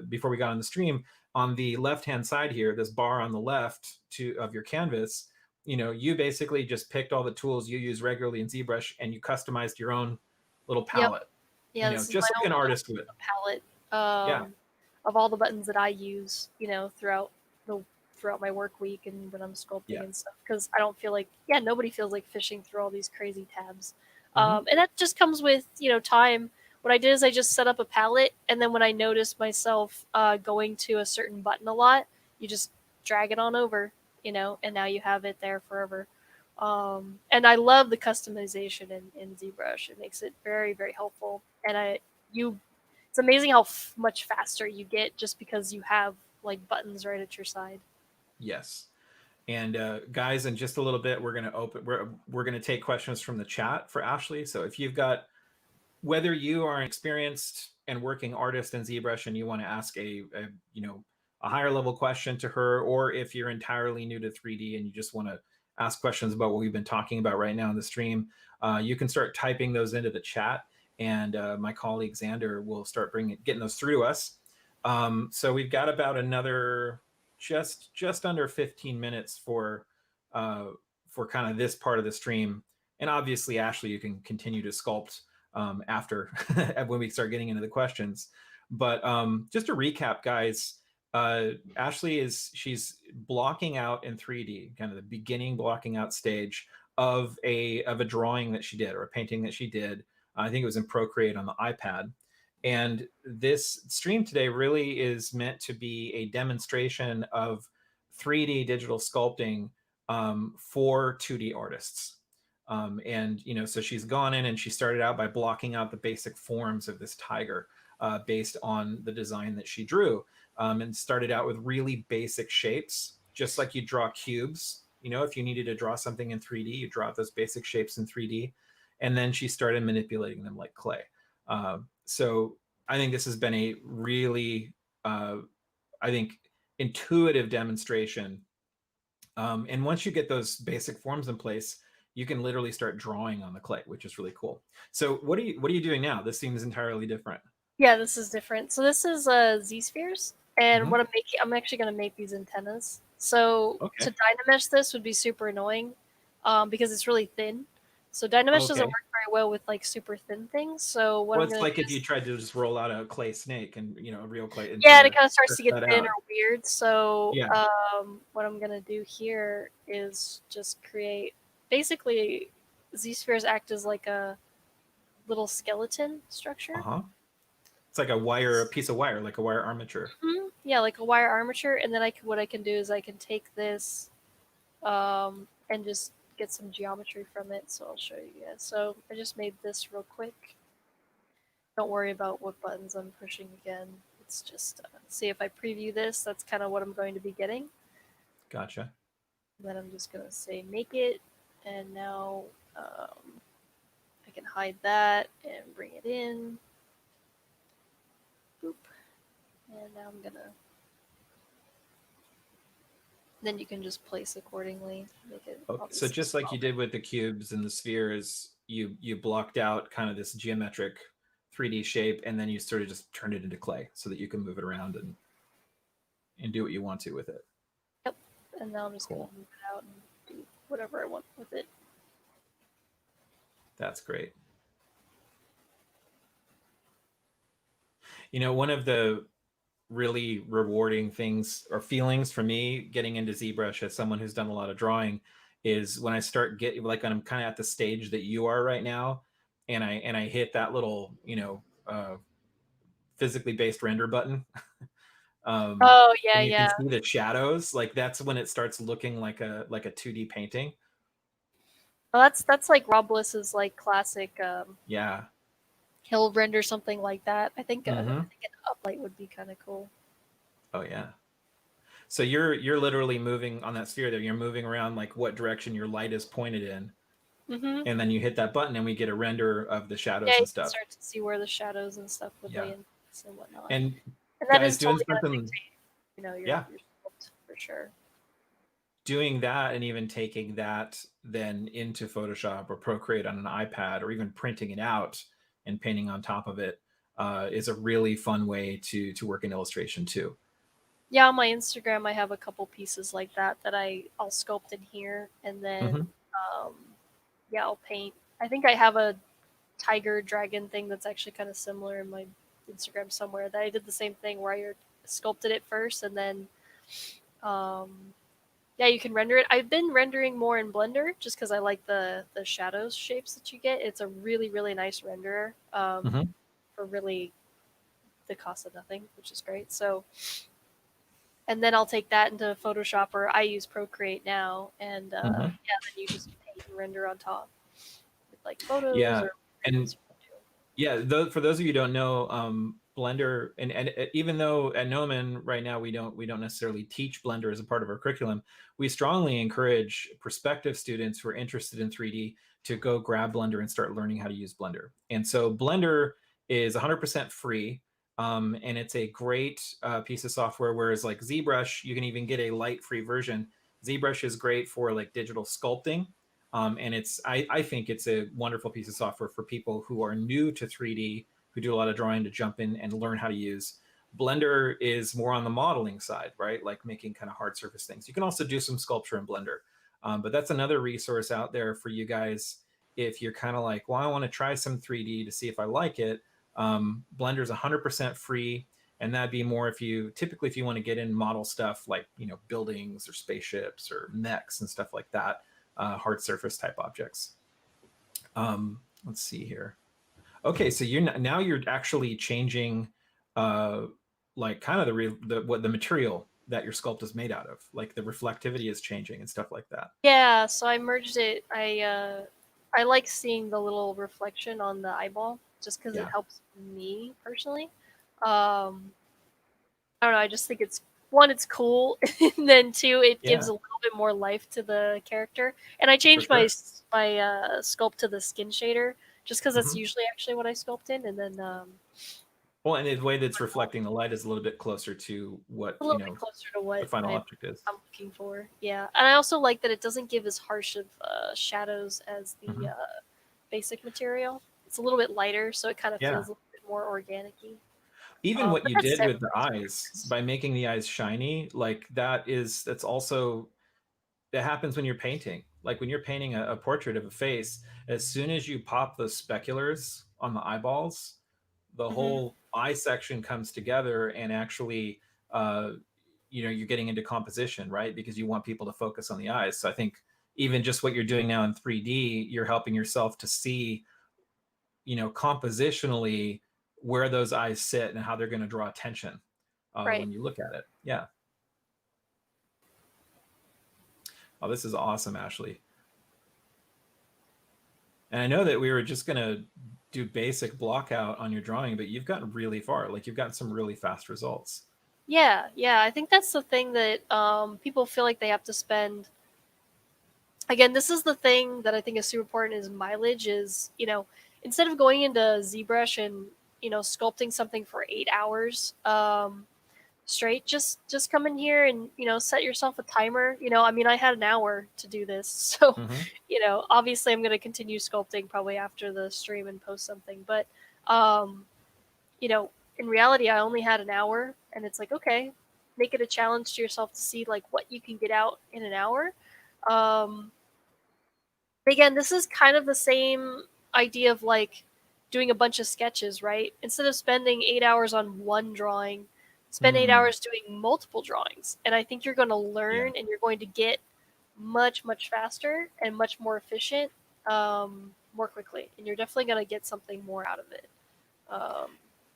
before we got on the stream, on the left-hand side here, this bar on the left of your canvas, you basically just picked all the tools you use regularly in ZBrush and you customized your own little Yep. palette, Yeah, this is my just like own an artist would. palette Yeah. of all the buttons that I use, throughout my work week and when I'm sculpting Yeah. and stuff. Because I don't feel like, nobody feels like fishing through all these crazy tabs. Mhm. And that just comes with time. What I did is I just set up a palette, and then when I noticed myself going to a certain button a lot, you just drag it on over, and now you have it there forever. And I love the customization in ZBrush. It makes it very, very helpful. And it's amazing how much faster you get just because you have like buttons right at your side. Yes. And guys, in just a little bit, we're gonna take questions from the chat for Ashely. So if you've got, whether you are an experienced and working artist in ZBrush and you want to ask a higher level question to her, or if you're entirely new to 3D and you just want to ask questions about what we've been talking about right now in the stream, you can start typing those into the chat, and my colleague Xander will start getting those through to us. So we've got about another just under 15 minutes for kind of this part of the stream. And obviously, Ashely, you can continue to sculpt after when we start getting into the questions. But just to recap, guys, Ashely she's blocking out in 3D, kind of the beginning blocking out stage of a drawing that she did, or a painting that she did. I think it was in Procreate on the iPad. And this stream today really is meant to be a demonstration of 3D digital sculpting for 2D artists. And so she's gone in and she started out by blocking out the basic forms of this tiger based on the design that she drew, and started out with really basic shapes, just like you draw cubes. If you needed to draw something in 3D, you draw those basic shapes in 3D, and then she started manipulating them like clay. So I think this has been a really, I think, intuitive demonstration. And once you get those basic forms in place, you can literally start drawing on the clay, which is really cool. So what are you doing now? This seems entirely different. Yeah, this is different. So this is Z spheres, and what I'm actually going to make these antennas. So Okay. to dynamesh this would be super annoying, because it's really thin. So dynamesh doesn't Okay. work very well with like super thin things. So what Well, I'm it's going to like do if you is, tried to just roll out a clay snake and a real clay and try yeah, and it to kind of starts test to get that thin out. or weird. So Yeah. what I'm going to do here is just create, basically, Z spheres act as like a little skeleton structure. Uh-huh. It's like a piece of wire, like a wire armature. Yeah, like a wire armature, and then what I can do is I can take this and just get some geometry from it. So I'll show you guys. So I just made this real quick. Don't worry about what buttons I'm pushing again. It's just see if I preview this. That's kind of what I'm going to be getting. Gotcha. And then I'm just gonna say make it, and now I can hide that and bring it in. Boop. And now I'm gonna. Then you can just place accordingly. Make it. Okay. So just like you did with the cubes and the spheres, you blocked out kind of this geometric 3D shape, and then you sort of just turned it into clay so that you can move it around and do what you want to with it. Yep. And now I'm just Cool. gonna move it out and do whatever I want with it. That's great. One of the really rewarding things or feelings for me getting into ZBrush as someone who's done a lot of drawing is when I start getting, like, when I'm kind of at the stage that you are right now, and I hit that little physically based render button. Oh yeah, And you can yeah. see the shadows, like that's when it starts looking like a 2D painting. Well, that's like Rob Bliss's like classic Yeah. he'll render something like that. I think an uplight would be kind of cool. Oh yeah. So you're literally moving on that sphere there. You're moving around like what direction your light is pointed in. Mm-hmm. and then you hit that button and we get a render of the Yeah, shadows you and can stuff. start to see where the shadows and stuff would lay Yeah. in place and whatnot. And And that guys, is doing totally gonna something, dictate, yeah, your sculpt for sure. doing that and even taking that then into Photoshop or Procreate on an iPad, or even printing it out and painting on top of it, is a really fun way to work in illustration too. Yeah, on my Instagram, I have a couple pieces like that I'll sculpt in here, and then Mm-hmm. um, yeah, I'll paint. I think I have a tiger dragon thing that's actually kind of similar in my Instagram somewhere. That I did the same thing where I sculpted it first, and then um, yeah, you can render it. I've been rendering more in Blender just because I like the shadows shapes that you get. It's a really really nice renderer Mm-hmm. for really the cost of nothing, which is great. So and then I'll take that into Photoshop, or I use Procreate now, and Mm-hmm. yeah, then you just paint and render on top with like photos Yeah. or And yeah, for those of you who don't know, Blender, and even though at Gnomon right now we don't necessarily teach Blender as a part of our curriculum, we strongly encourage prospective students who are interested in 3D to go grab Blender and start learning how to use Blender. And so Blender is 100% free, and it's a great piece of software. Whereas like ZBrush, you can even get a light free version. ZBrush is great for like digital sculpting. And I think it's a wonderful piece of software for people who are new to 3D, who do a lot of drawing, to jump in and learn how to use. Blender is more on the modeling side, right? Like making kind of hard surface things. You can also do some sculpture in Blender. But that's another resource out there for you guys if you're kind of like, well, I want to try some 3D to see if I like it. Blender is 100% free. And that'd be more if you typically, if you want to get in model stuff like, buildings or spaceships or mechs and stuff like that, hard surface type objects. Let's see here. Okay, so now you're actually changing, like kind of the material that your sculpt is made out of. Like the reflectivity is changing and stuff like that. Yeah, so I merged it. I like seeing the little reflection on the eyeball just because it Yeah. helps me personally. I don't know. I just think it's one, it's cool, and then two, it gives Yeah, a little bit more life to the character. And I for changed my sure. sculpt to the skin shader just because that's Hmm. usually actually what I sculpt in, and then Well, and the way that's reflecting the light is a little bit closer to what a little bit closer to the what final object is. I'm looking for. Yeah, and I also like that it doesn't give as harsh of shadows as the Hmm. basic material. It's a little bit lighter, so it kind of Yeah. feels a little bit more organic-y. Even what But you that's did with the everybody's eyes preference. by making the eyes shiny, like that's also, that happens when you're painting. Like when you're painting a portrait of a face, as soon as you pop those speculars on the eyeballs, the Hmm. whole eye section comes together, and actually, uh, you're getting into composition, right? Because you want people to focus on the eyes. So I think even just what you're doing now in 3D, you're helping yourself to see, compositionally where those eyes sit and how they're going to draw attention Right. when you look at it. Yeah. Oh, this is awesome, Ashley. And I know that we were just going to do basic block out on your drawing, but you've gotten really far. Like you've gotten some really fast results. Yeah, yeah. I think that's the thing that people feel like they have to spend. Again, this is the thing that I think is super important is mileage is, instead of going into ZBrush and, sculpting something for 8 hours straight, just come in here and, set yourself a timer. I mean, I had an hour to do this. So, Mm-hmm. obviously I'm going to continue sculpting probably after the stream and post something. But, um, in reality, I only had an hour, and it's like, okay, make it a challenge to yourself to see like what you can get out in an hour. Um, again, this is kind of the same idea of like doing a bunch of sketches, right? Instead of spending 8 hours on one drawing, spend eight Mm, hours doing multiple drawings. And I think you're going to yeah. learn and you're going to get much, much faster and much more efficient more quickly. And you're definitely going to get something more out of it um,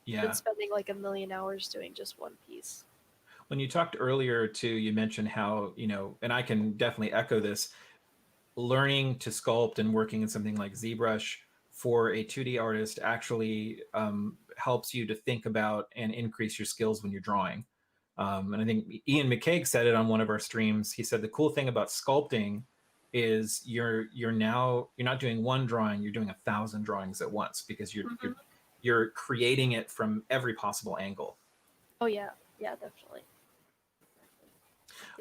than Yeah. spending like a million hours doing just one piece. When you talked earlier too, you mentioned how, and I can definitely echo this, learning to sculpt and working in something like ZBrush for a 2D artist actually helps you to think about and increase your skills when you're drawing. And I think Ian McCaig said it on one of our streams. He said the cool thing about sculpting is you're not doing one drawing, you're doing 1,000 drawings at once, because Hmm. you're creating it from every possible angle. Oh yeah, yeah, definitely.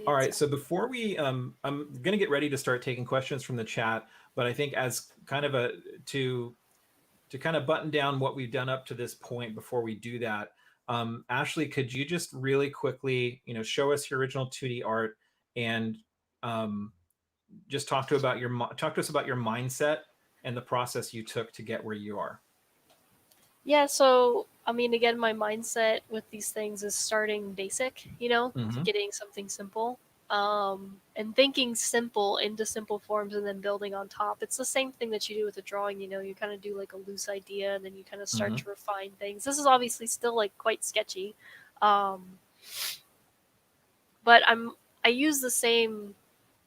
All right, Exactly. so before we I'm going to get ready to start taking questions from the chat, but I think as kind of a to kind of button down what we've done up to this point, before we do that, Ashley, could you just really quickly, show us your original 2D art, and um, just talk to us about your mindset and the process you took to get where you are. Yeah, so I mean, again, my mindset with these things is starting basic, Mm-hmm. getting something simple, and thinking simple into simple forms and then building on top. It's the same thing that you do with a drawing, you kind of do like a loose idea and then you kind of start Mm-hmm. to refine things. This is obviously still like quite sketchy, um, but I use the same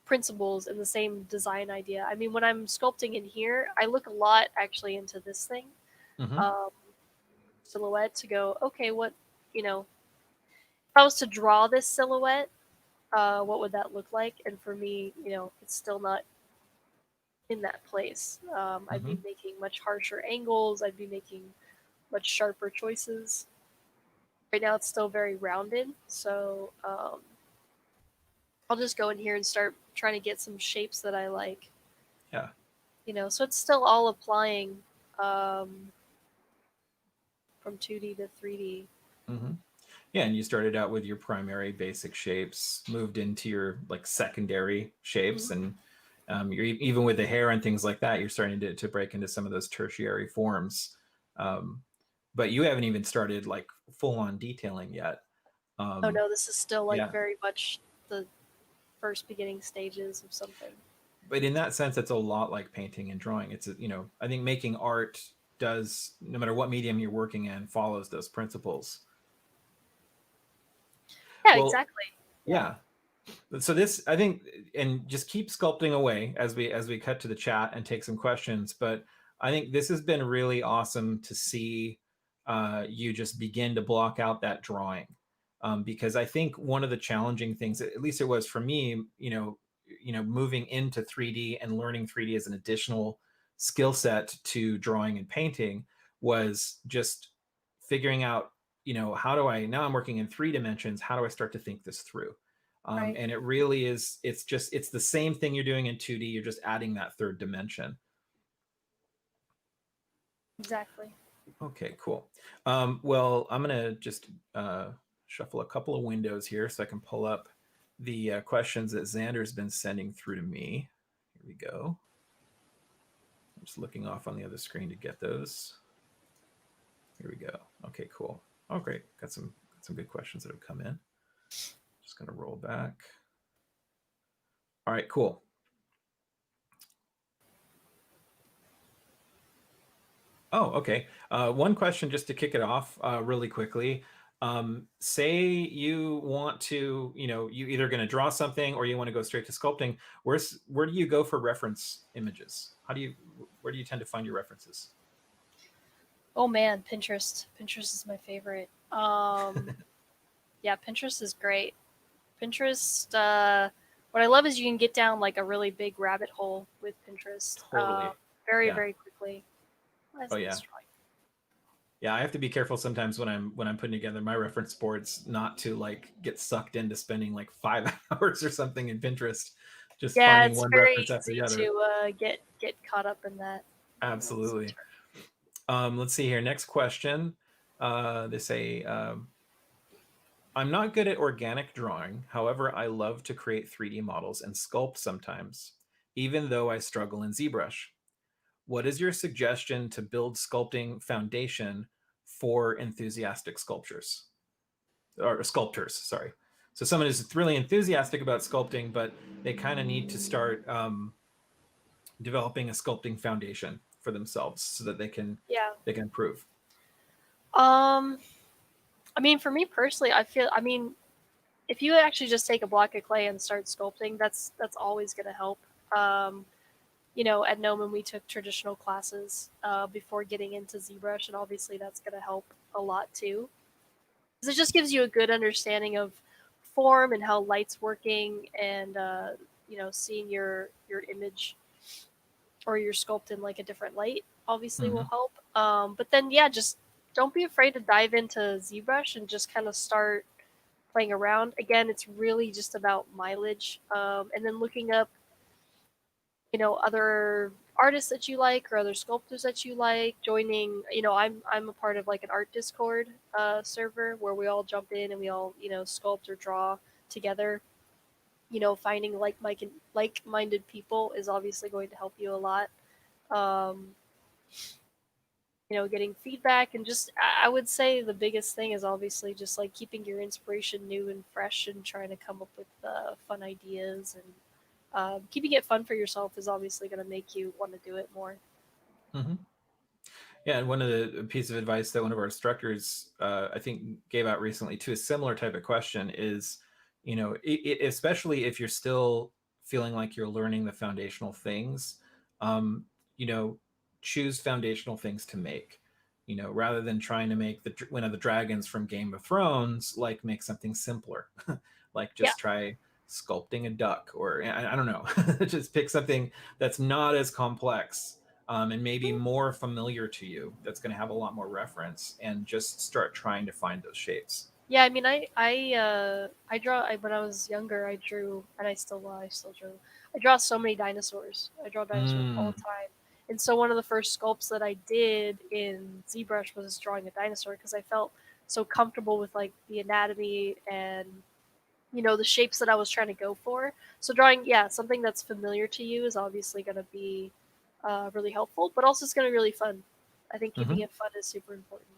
principles and the same design idea. I mean, when I'm sculpting in here, I look a lot actually into this thing. Mm-hmm. Um, Silhouette to go, okay, if I was to draw this silhouette, what would that look like? And for me, it's still not in that place. I'd Mm-hmm. be making much harsher angles. I'd be making much sharper choices. Right now, it's still very rounded, so I'll just go in here and start trying to get some shapes that I like. Yeah. So it's still all applying um, from 2D to 3D. Mm-hmm. Yeah, and you started out with your primary basic shapes, moved into your like secondary shapes, Mm-hmm. and you're even with the hair and things like that, you're starting to break into some of those tertiary forms. Um, but you haven't even started like full on detailing yet. Oh Um, no, this is still like yeah, very much the first beginning stages of something. but in that sense, it's a lot like painting and drawing. I think making art does, no matter what medium you're working in, follows those principles. Yeah, Well, exactly. Yeah. yeah. So this, I think, and just keep sculpting away as we cut to the chat and take some questions. But I think this has been really awesome to see you just begin to block out that drawing, because I think one of the challenging things, at least it was for me, moving into 3D and learning 3D as an additional skill set to drawing and painting, was just figuring out, how do I, now I'm working in 3 dimensions, how do I start to think this through? Right. And it really is, it's the same thing you're doing in 2D, you're just adding that third dimension. Exactly. Okay, cool. Well, I'm gonna just shuffle a couple of windows here so I can pull up the questions that Xander's been sending through to me. Here we go. I'm just looking off on the other screen to get those. Here we go. Okay, cool. Oh, great. Got some good questions that have come in. Just gonna roll back. All right, cool. Oh, okay. One question just to kick it off really quickly. Say you want to, you either going to draw something or you want to go straight to sculpting. Where do you go for reference images? Where do you tend to find your references? Oh man, Pinterest. Pinterest is my favorite. Yeah, Pinterest is great. Pinterest, what I love is you can get down like a really big rabbit hole with Pinterest Totally. very, Yeah. very quickly. Why Oh isn't this yeah. drawing? Yeah, I have to be careful sometimes when I'm putting together my reference boards, not to like get sucked into spending like 5 hours or something in Pinterest, just Yeah, finding it's one very reference after the easy other. to get caught up in that. Absolutely. Let's see here. Next question. They say, I'm not good at organic drawing. However, I love to create 3D models and sculpt sometimes, even though I struggle in ZBrush. What is your suggestion to build sculpting foundation for enthusiastic sculptures? Or sculptors, sorry. So someone is really enthusiastic about sculpting, but they kind of need to start developing a sculpting foundation for themselves so that Yeah. they can improve. Um, I mean, for me personally, I mean, if you actually just take a block of clay and start sculpting, that's always going to help. Um, at Gnomon we took traditional classes before getting into ZBrush, and obviously that's going to help a lot too. Because it just gives you a good understanding of form and how light's working, and seeing your image or your sculpt in like a different light obviously will Hmm. help. But then yeah, just don't be afraid to dive into ZBrush and just kind of start playing around. Again, it's really just about mileage, and then looking up, other artists that you like or other sculptors that you like. Joining, I'm a part of like an art Discord server where we all jump in and we all sculpt or draw together. Finding like-minded people is obviously going to help you a lot. Um, getting feedback, and just I would say the biggest thing is obviously just like keeping your inspiration new and fresh and trying to come up with fun ideas, and keeping it fun for yourself is obviously going to make you want to do it more. Hmm. Yeah, and one of the piece of advice that one of our instructors, I think, gave out recently to a similar type of question is, especially if you're still feeling like you're learning the foundational things, um, you know, choose foundational things to make. Rather than trying to make one of the dragons from Game of Thrones, like make something simpler, like Yeah. just try sculpting a duck, or I don't know, just pick something that's not as complex, and maybe more familiar to you, that's going to have a lot more reference, and just start trying to find those shapes. Yeah, I mean, I draw. When I was younger, I drew, and I still drew. I draw so many dinosaurs. I draw dinosaurs all Mm, the time, and so one of the first sculpts that I did in ZBrush was drawing a dinosaur because I felt so comfortable with like the anatomy and the shapes that I was trying to go for. So drawing, yeah, something that's familiar to you is obviously going to be really helpful, but also it's going to be really fun. I think keeping mhm. it fun is super important.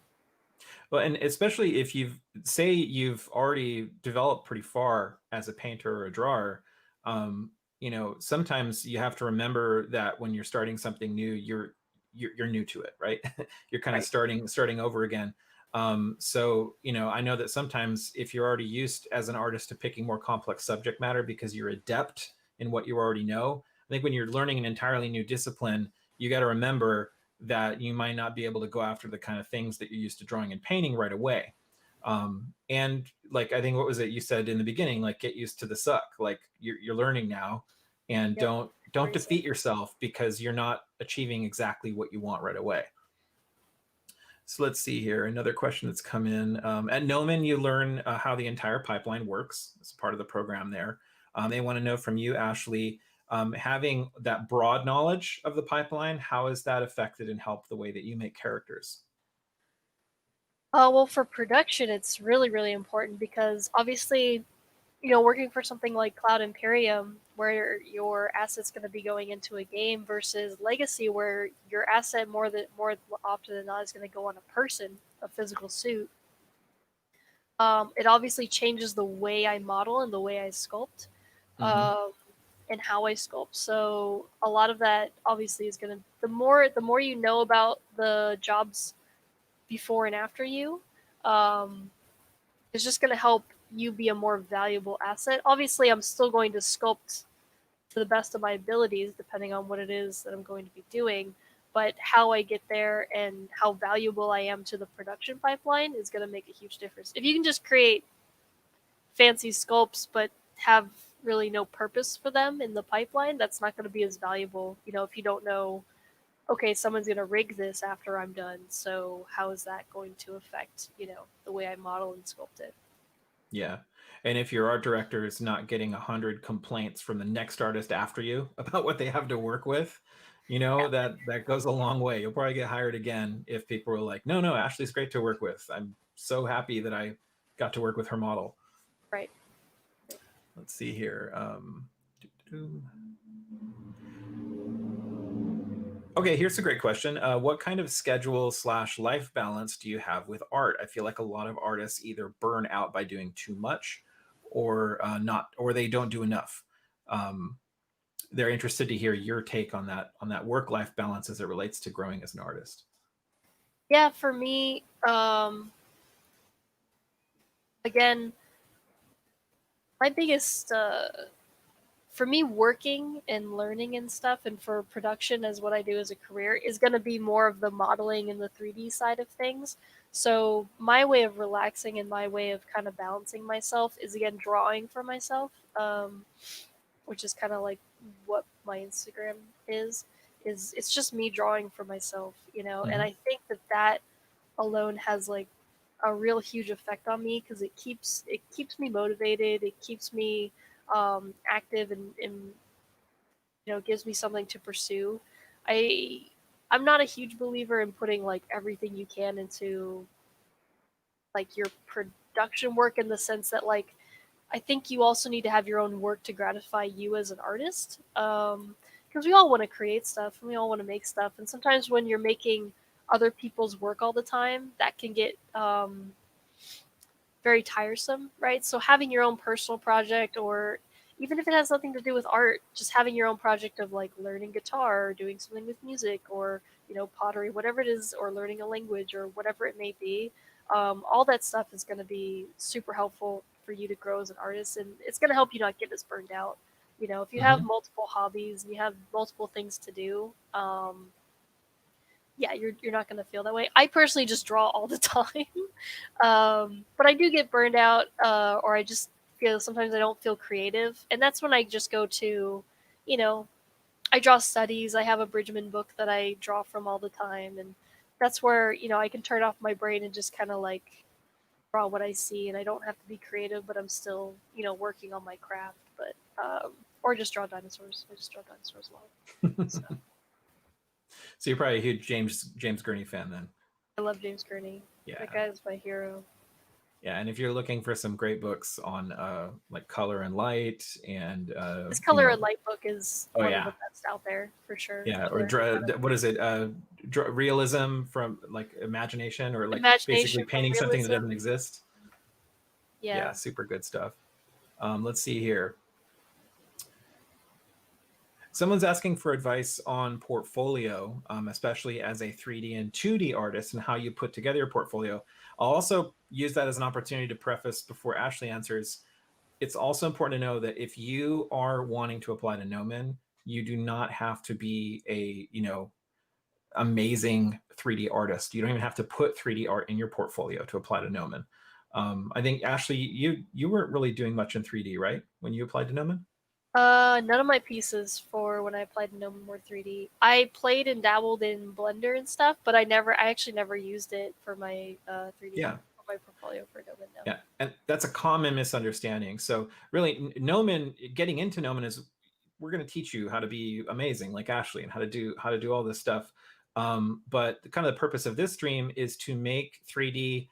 Well, and especially if you've already developed pretty far as a painter or a drawer, sometimes you have to remember that when you're starting something new, you're new to it, right? You're kind of Right. starting over again. So I know that sometimes if you're already used as an artist to picking more complex subject matter because you're adept in what you already know, I think when you're learning an entirely new discipline, you got to remember that you might not be able to go after the kind of things that you're used to drawing and painting right away. And like, I think, what was it you said in the beginning, like, get used to the suck, like you're learning now, and Yep. don't Embrace it. defeat yourself because you're not achieving exactly what you want right away. So let's see here. Another question that's come in. At Gnomon, you learn how the entire pipeline works as part of the program there. They want to know from you, Ashley, having that broad knowledge of the pipeline, how has that affected and helped the way that you make characters? Well, for production, it's really, really important because obviously, working for something like Cloud Imperium, where your asset's going to be going into a game, versus Legacy, where your asset more often than not is going to go on a person, a physical suit. It obviously changes the way I model and the way I sculpt, Mm-hmm. um, and how I sculpt. So a lot of that obviously is going to the more you know about the jobs before and after you. Um, it's just going to help you be a more valuable asset. Obviously, I'm still going to sculpt to the best of my abilities, depending on what it is that I'm going to be doing. But how I get there and how valuable I am to the production pipeline is going to make a huge difference. If you can just create fancy sculpts but have really no purpose for them in the pipeline, that's not going to be as valuable. If you don't know, okay, someone's going to rig this after I'm done, so how is that going to affect the way I model and sculpt it? Yeah. And if your art director is not getting 100 complaints from the next artist after you about what they have to work with, Yeah. that goes a long way. You'll probably get hired again if people are like, no, no, Ashley's great to work with. I'm so happy that I got to work with her model. Right. Let's see here. Okay, here's a great question. What kind of schedule/life balance do you have with art? I feel like a lot of artists either burn out by doing too much, or not, or they don't do enough. Um, they're interested to hear your take on that work-life balance as it relates to growing as an artist. Yeah, for me, again, my biggest for me, working and learning and stuff, and for production as what I do as a career, is going to be more of the modeling and the 3D side of things. So my way of relaxing and my way of kind of balancing myself is again drawing for myself. which is kind of like what my Instagram is. It's just me drawing for myself, you know. And Mhm. I think that alone has like a real huge effect on me because it keeps me motivated. It keeps me active and gives me something to pursue. I I'm not a huge believer in putting like everything you can into like your production work in the sense that like I think you also need to have your own work to gratify you as an artist. Because we all want to create stuff and we all want to make stuff, and sometimes when you're making other people's work all the time, that can get very tiresome, right? So having your own personal project, or even if it has nothing to do with art, just having your own project of like learning guitar or doing something with music or pottery, whatever it is, or learning a language or whatever it may be, all that stuff is going to be super helpful for you to grow as an artist, and it's going to help you not get as burned out. If you have Mhm. multiple hobbies and you have multiple things to do, yeah, you're not going to feel that way. I personally just draw all the time. But I do get burned out, or I just feel sometimes I don't feel creative, and that's when I just go to, you know, I draw studies. I have a Bridgman book that I draw from all the time, and that's where I can turn off my brain and just kind of like draw what I see, and I don't have to be creative, but I'm still working on my craft. But or just draw dinosaurs. I just draw dinosaurs a lot. So So you're probably a huge James Gurney fan then. I love James Gurney. That Yeah. guy is my hero. Yeah, and if you're looking for some great books on like color and light and His color and light book is oh one of yeah, the best out there for sure. yeah, or They're incredible. what is it? Realism from like imagination, or like basically Imagination from painting something that realism. doesn't exist. Yeah. Yeah, super good stuff. Let's see here. Someone's asking for advice on portfolio, especially as a 3D and 2D artist, and how you put together your portfolio. I'll also use that as an opportunity to preface before Ashely answers. It's also important to know that if you are wanting to apply to Gnomon, you do not have to be a amazing 3D artist. You don't even have to put 3D art in your portfolio to apply to Gnomon. I think Ashely, you weren't really doing much in 3D, right, when you applied to Gnomon? None of my pieces for when I applied to No More 3D. I played and dabbled in Blender and stuff, but I actually never used it for my 3D Yeah. for my portfolio for Gnomon. No. Yeah, and that's a common misunderstanding. So really, Gnomon, getting into Gnomon is we're going to teach you how to be amazing, like Ashely, and how to do all this stuff. But kind of the purpose of this stream is to make 3D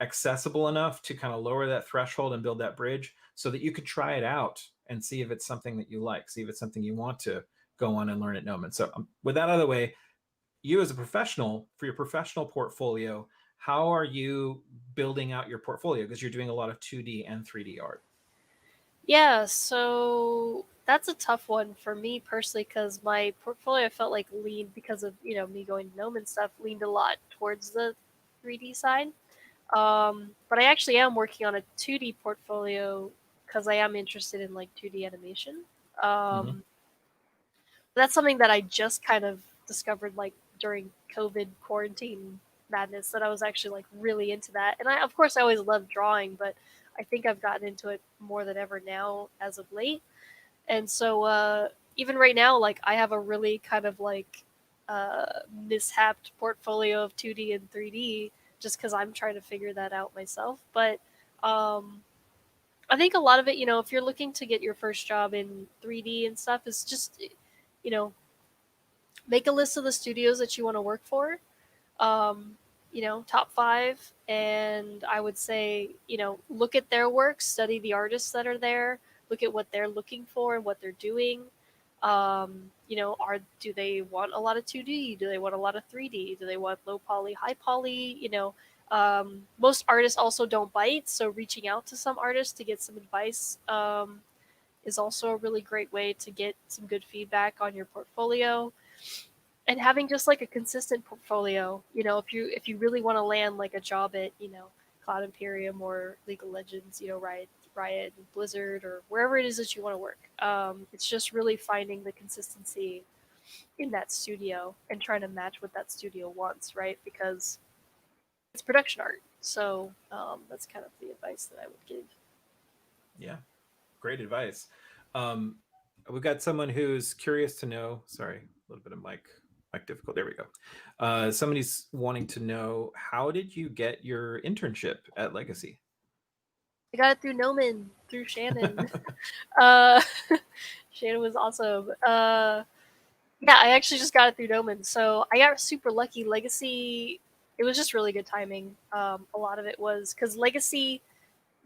accessible enough to kind of lower that threshold and build that bridge, so that you could try it out and see if it's something that you like, see if it's something you want to go on and learn at Gnomon. So with that out of the way, you as a professional, for your professional portfolio, how are you building out your portfolio? Because you're doing a lot of 2D and 3D art. Yeah, so that's a tough one for me personally because my portfolio felt like leaned because of me going to Gnome and stuff leaned a lot towards the 3D side. But I actually am working on a 2D portfolio because I am interested in like 2D animation. Mm-hmm. Um, that's something that I just kind of discovered like during COVID quarantine madness that I was actually like really into that. And I, of course, I always loved drawing, but I think I've gotten into it more than ever now as of late. And so even right now, like I have a really kind of like mishapped portfolio of 2D and 3D just because I'm trying to figure that out myself. But um, I think a lot of it, if you're looking to get your first job in 3D and stuff, is just, you know, make a list of the studios that you want to work for, um, top five. And I would say, look at their work, study the artists that are there, look at what they're looking for and what they're doing. Do they want a lot of 2D? Do they want a lot of 3D? Do they want low poly, high poly? Most artists also don't bite, so reaching out to some artists to get some advice is also a really great way to get some good feedback on your portfolio, and having just like a consistent portfolio. If you really want to land like a job at Cloud Imperium or League of Legends, Riot and Blizzard or wherever it is that you want to work, it's just really finding the consistency in that studio and trying to match what that studio wants, right? Because it's production art. So that's kind of the advice that I would give. Yeah, great advice. Um, we've got someone who's curious to know. Sorry, a little bit of mic difficult. There we go. Somebody's wanting to know, how did you get your internship at Legacy? I got it through Gnomon, through Shannon. uh, Shannon was awesome. Yeah, I actually just got it through Gnomon, so I got super lucky. Legacy, it was just really good timing. A lot of it was because Legacy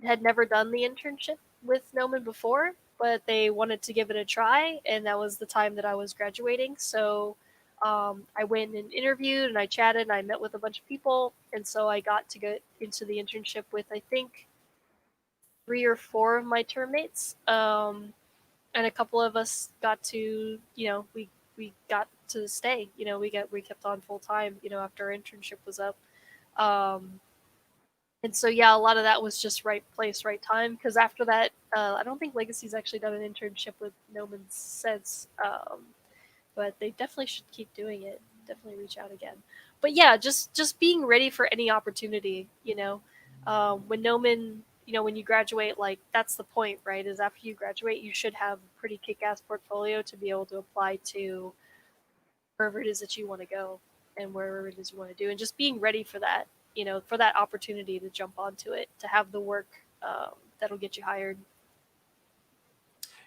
had never done the internship with Gnomon before, but they wanted to give it a try, and that was the time that I was graduating. So I went and interviewed, and I chatted, and I met with a bunch of people, and so I got to get into the internship with, I think, 3 or 4 of my term mates. And a couple of us got to, we got to stay. We kept on full time. After our internship was up. Um, and so yeah, a lot of that was just right place, right time. Because after that, I don't think Legacy's actually done an internship with Gnomon since. But they definitely should keep doing it. Definitely reach out again. But yeah, just being ready for any opportunity. When Gnomon, when you graduate, like that's the point, right? Is after you graduate, you should have a pretty kick-ass portfolio to be able to apply to wherever it is that you want to go and wherever it is you want to do, and just being ready for that. For that opportunity to jump onto it, to have the work that'll get you hired.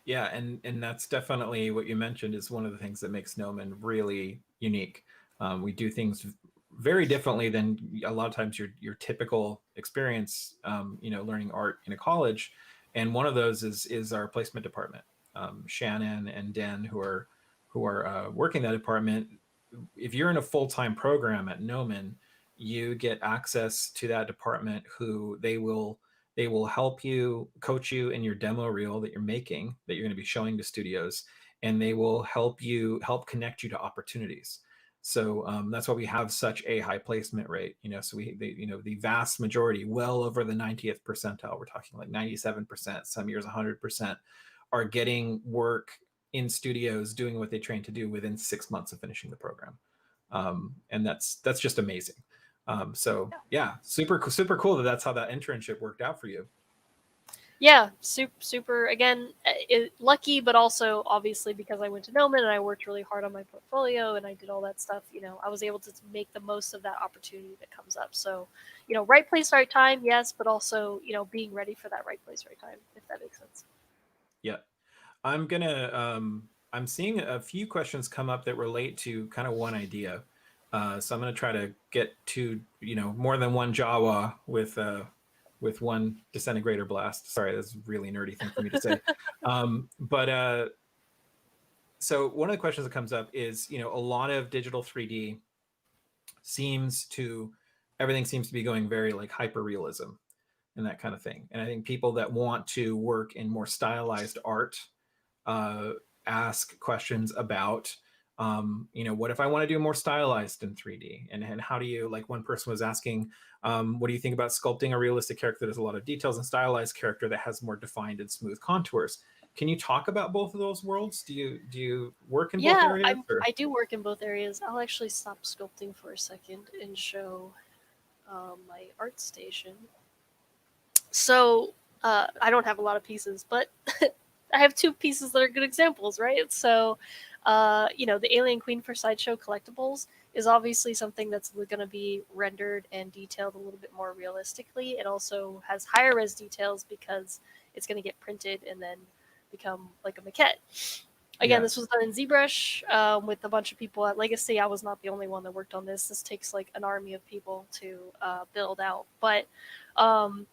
Yeah, and that's definitely what you mentioned is one of the things that makes Gnomon really unique. We do things very differently than a lot of times your typical experience, learning art in a college. And one of those is our placement department. Shannon and Den, who are working that department. If you're in a full-time program at Gnomon, you get access to that department, who they will help you, coach you in your demo reel that you're making, that you're going to be showing to studios, and they will help connect you to opportunities. So that's why we have such a high placement rate. So the vast majority, well over the 90th percentile, we're talking like 97%, some years 100%, are getting work in studios doing what they trained to do within 6 months of finishing the program. And that's just amazing. So yeah, super cool that that's how that internship worked out for you. Yeah, super. Again, lucky, but also obviously because I went to Gnomon and I worked really hard on my portfolio and I did all that stuff. I was able to make the most of that opportunity that comes up. So, right place, right time, yes, but also being ready for that right place, right time, if that makes sense. Yeah, I'm seeing a few questions come up that relate to kind of one idea. So I'm gonna try to get to more than one Jawa with one disintegrator blast. Sorry, that's a really nerdy thing for me to say. But so one of the questions that comes up is, a lot of digital 3D seems to everything seems to be going very like hyper realism and that kind of thing. And I think people that want to work in more stylized art uh, ask questions about, what if I want to do more stylized in 3D? And how do you, like one person was asking, what do you think about sculpting a realistic character that has a lot of details and stylized character that has more defined and smooth contours? Can you talk about both of those worlds? Do you work in both Yeah, areas? Or? I do work in both areas. I'll actually stop sculpting for a second and show my art station. So I don't have a lot of pieces, but I have 2 pieces that are good examples, right? So, the Alien Queen for Sideshow collectibles is obviously something that's going to be rendered and detailed a little bit more realistically. It also has higher res details because it's going to get printed and then become like a maquette. Again, Yeah. this was done in ZBrush with a bunch of people at Legacy. I was not the only one that worked on this. This takes like an army of people to build out. But um,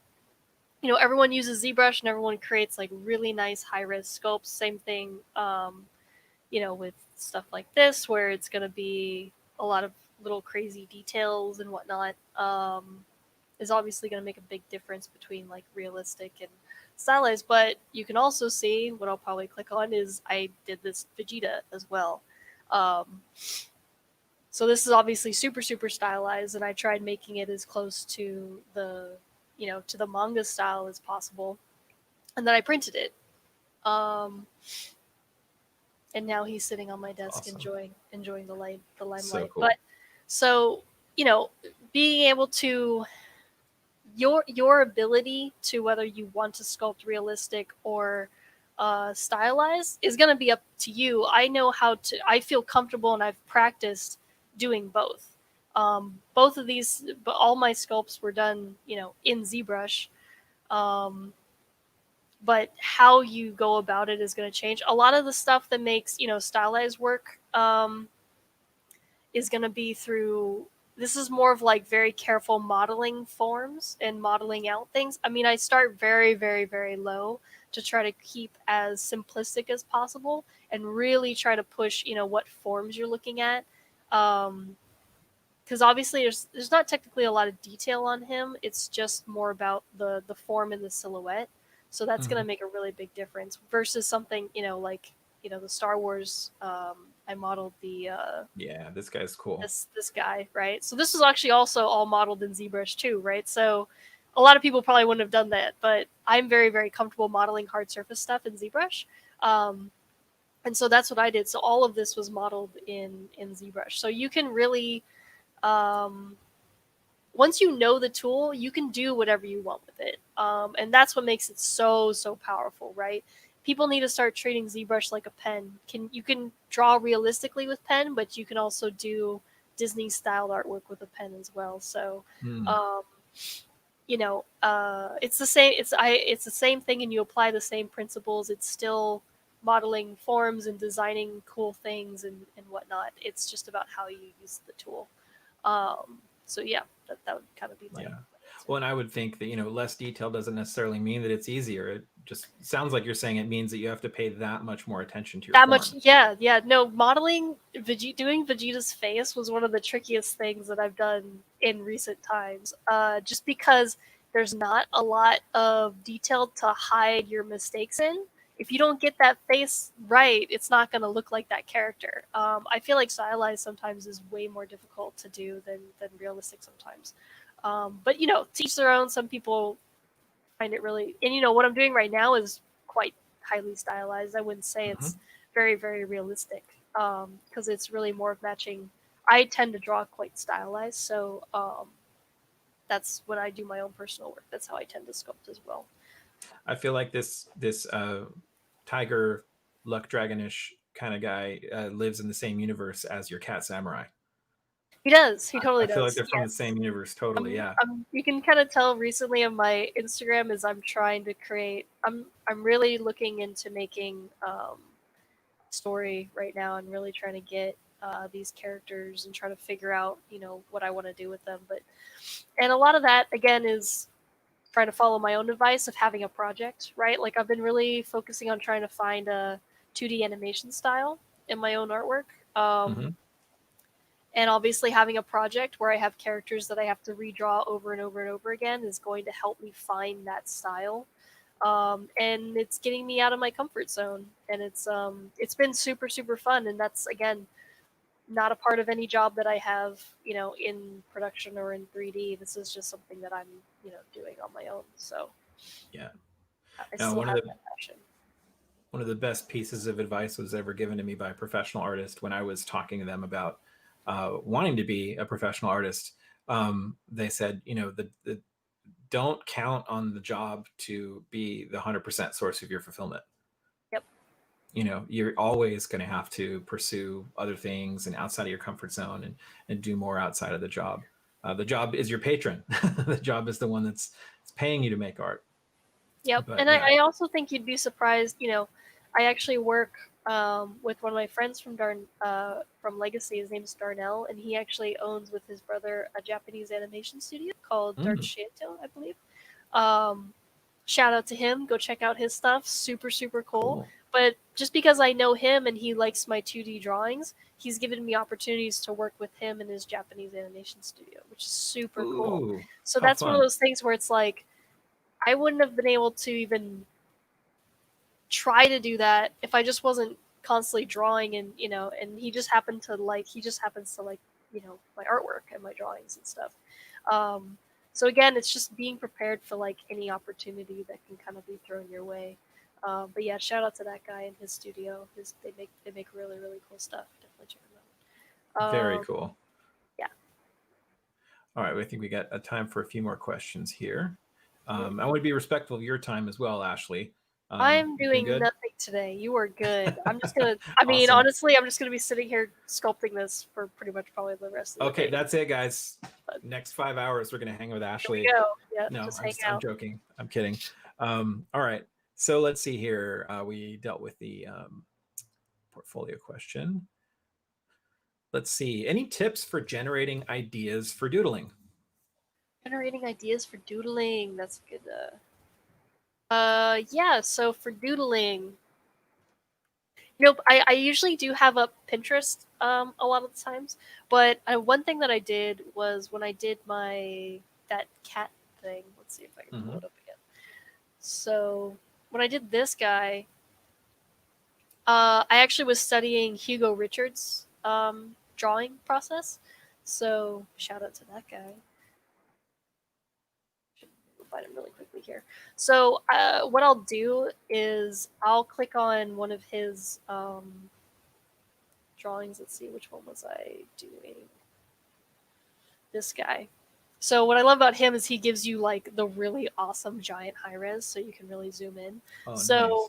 everyone uses ZBrush and everyone creates like really nice high res sculpts. Same thing, with stuff like this, where it's going to be a lot of little crazy details and whatnot, is obviously going to make a big difference between like realistic and stylized. But you can also see what I'll probably click on is I did this Vegeta as well. Um, so this is obviously super stylized, and I tried making it as close to the manga style as possible, and then I printed it. Um, and now he's sitting on my desk Awesome. enjoying the So limelight. cool. But so being able to your ability to, whether you want to sculpt realistic or stylized is going to be up to you. I feel comfortable and I've practiced doing both. Both of these, but all my sculpts were done, in ZBrush. Um, but how you go about it is going to change. A lot of the stuff that makes, stylized work is going to be through. This is more of like very careful modeling forms and modeling out things. I mean, I start very, very, very low to try to keep as simplistic as possible and really try to push, what forms you're looking at. Because obviously there's not technically a lot of detail on him. It's just more about the form and the silhouette. So that's going to make a really big difference versus something, like, the Star Wars. I modeled the Yeah, this guy's cool. this guy, right? So this was actually also all modeled in ZBrush too, right? So a lot of people probably wouldn't have done that, but I'm very, very comfortable modeling hard surface stuff in ZBrush. And so that's what I did. So all of this was modeled in ZBrush. So you can really, once you know the tool, you can do whatever you want with it. And that's what makes it so, so powerful, right? People need to start treating ZBrush like a pen. You can draw realistically with pen, but you can also do Disney styled artwork with a pen as well. So, it's the same. It's the same thing, and you apply the same principles. It's still modeling forms and designing cool things and whatnot. It's just about how you use the tool. So yeah, that would kind of be my. Yeah. Well, and I would think that, less detail doesn't necessarily mean that it's easier. It just sounds like you're saying it means that you have to pay that much more attention to your That form. much, yeah. No, modeling doing Vegeta's face was one of the trickiest things that I've done in recent times. Just because there's not a lot of detail to hide your mistakes in. If you don't get that face right, it's not going to look like that character. I feel like stylized sometimes is way more difficult to do than realistic sometimes. But to each their own. Some people find it really, and what I'm doing right now is quite highly stylized. I wouldn't say it's very, very realistic because it's really more of matching. I tend to draw quite stylized, so that's when I do my own personal work. That's how I tend to sculpt as well. I feel like this tiger luck dragonish kind of guy lives in the same universe as your cat samurai. He does. He totally I does. feel like they're from the same universe. Totally, yeah. You can kind of tell recently on my Instagram as I'm trying to create. I'm really looking into making story right now and really trying to get these characters and try to figure out what I want to do with them. And a lot of that again is trying to follow my own advice of having a project, right? Like I've been really focusing on trying to find a 2D animation style in my own artwork. And obviously having a project where I have characters that I have to redraw over and over and over again is going to help me find that style. And it's getting me out of my comfort zone. And it's been super, super fun. And that's, again, not a part of any job that I have, in production or in 3D. This is just something that I'm, doing on my own. So yeah, I still have that passion. One of the best pieces of advice was ever given to me by a professional artist when I was talking to them about wanting to be a professional artist. They said, the don't count on the job to be the 100% source of your fulfillment. Yep. You're always going to have to pursue other things and outside of your comfort zone and do more outside of the job. The job is your patron. The job is the one that's paying you to make art. Yep. But, and yeah. I also think you'd be surprised, I actually work with one of my friends from Legacy. His name is Darnell, and he actually owns with his brother a Japanese animation studio called Darkshato, I believe. Shout out to him. Go check out his stuff. Super, super cool. But just because I know him and he likes my 2D drawings, he's given me opportunities to work with him in his Japanese animation studio, which is super cool. So that's one of those things where it's like, I wouldn't have been able to even try to do that if I just wasn't constantly drawing and he just happens to like my artwork and my drawings and stuff. So again, it's just being prepared for like any opportunity that can kind of be thrown your way. But yeah, shout out to that guy and his studio. They make really, really cool stuff. Definitely check them out. Very cool. Yeah. All right, I think we got time for a few more questions here. I want to be respectful of your time as well, Ashely. I'm You doing doing good? nothing today. You are good. I'm just gonna. I mean, Awesome. honestly, I'm just gonna be sitting here sculpting this for pretty much probably the rest of the Okay, day. that's it, guys. But Next 5 hours, we're gonna hang with here we Ashley. go. Yeah, No, just hang I'm out. joking. I'm kidding. All right. So let's see here. We dealt with the portfolio question. Let's see. Any tips for generating ideas for doodling? Generating ideas for doodling. That's good. Yeah. So for doodling, I usually do have up Pinterest a lot of the times, but one thing that I did was when I did that cat thing. Let's see if I can pull Mm-hmm. it up again. So when I did this guy, I actually was studying Hugo Richard's drawing process. So shout out to that guy. We'll find him really quickly here. So what I'll do is I'll click on one of his drawings. Let's see, which one was I doing? This guy. So what I love about him is he gives you like the really awesome giant high res, so you can really zoom in. Oh, So nice.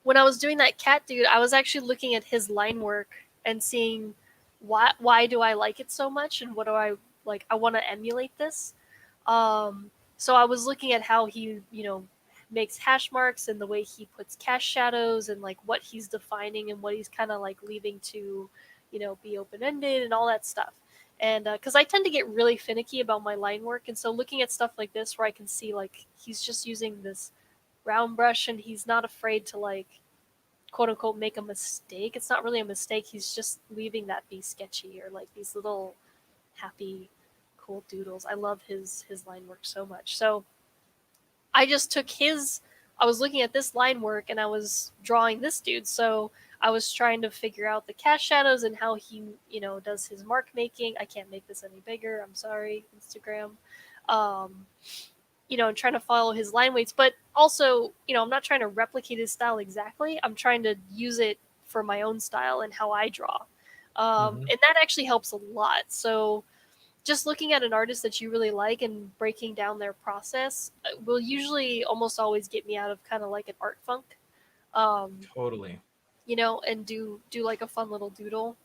when I was doing that cat dude, I was actually looking at his line work and seeing why do I like it so much and what do I like. I want to emulate this. So I was looking at how he makes hash marks and the way he puts cast shadows and like what he's defining and what he's kind of like leaving to be open ended and all that stuff. And because I tend to get really finicky about my line work, and so looking at stuff like this where I can see like he's just using this round brush and he's not afraid to like quote unquote make a mistake. It's not really a mistake. He's just leaving that be sketchy or like these little happy cool doodles. I love his line work so much. So I just took his I was looking at this line work and I was drawing this dude. So I was trying to figure out the cast shadows and how he, does his mark making. I can't make this any bigger. I'm sorry, Instagram. Um, and trying to follow his line weights, but also, I'm not trying to replicate his style exactly. I'm trying to use it for my own style and how I draw. Mm-hmm. And that actually helps a lot. So just looking at an artist that you really like and breaking down their process will usually almost always get me out of kind of like an art funk. Um, Totally. and do like a fun little doodle.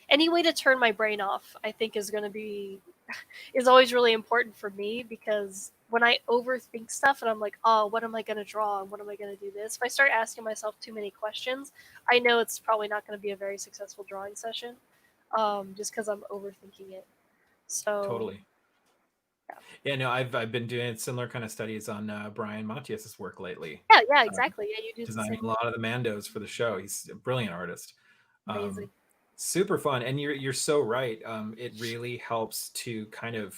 Any way to turn my brain off, I think is going to be is always really important for me because when I overthink stuff and I'm like, oh, what am I going to draw and what am I going to do this? If I start asking myself too many questions, I know it's probably not going to be a very successful drawing session, just because I'm overthinking it. So Totally. Yeah, no, I've been doing similar kind of studies on Brian Matias's work lately, yeah, uh, exactly. Yeah, you do the designing same. a lot of the Mandos for the show. He's a brilliant artist. Amazing. Super fun, and you're so right. It really helps to kind of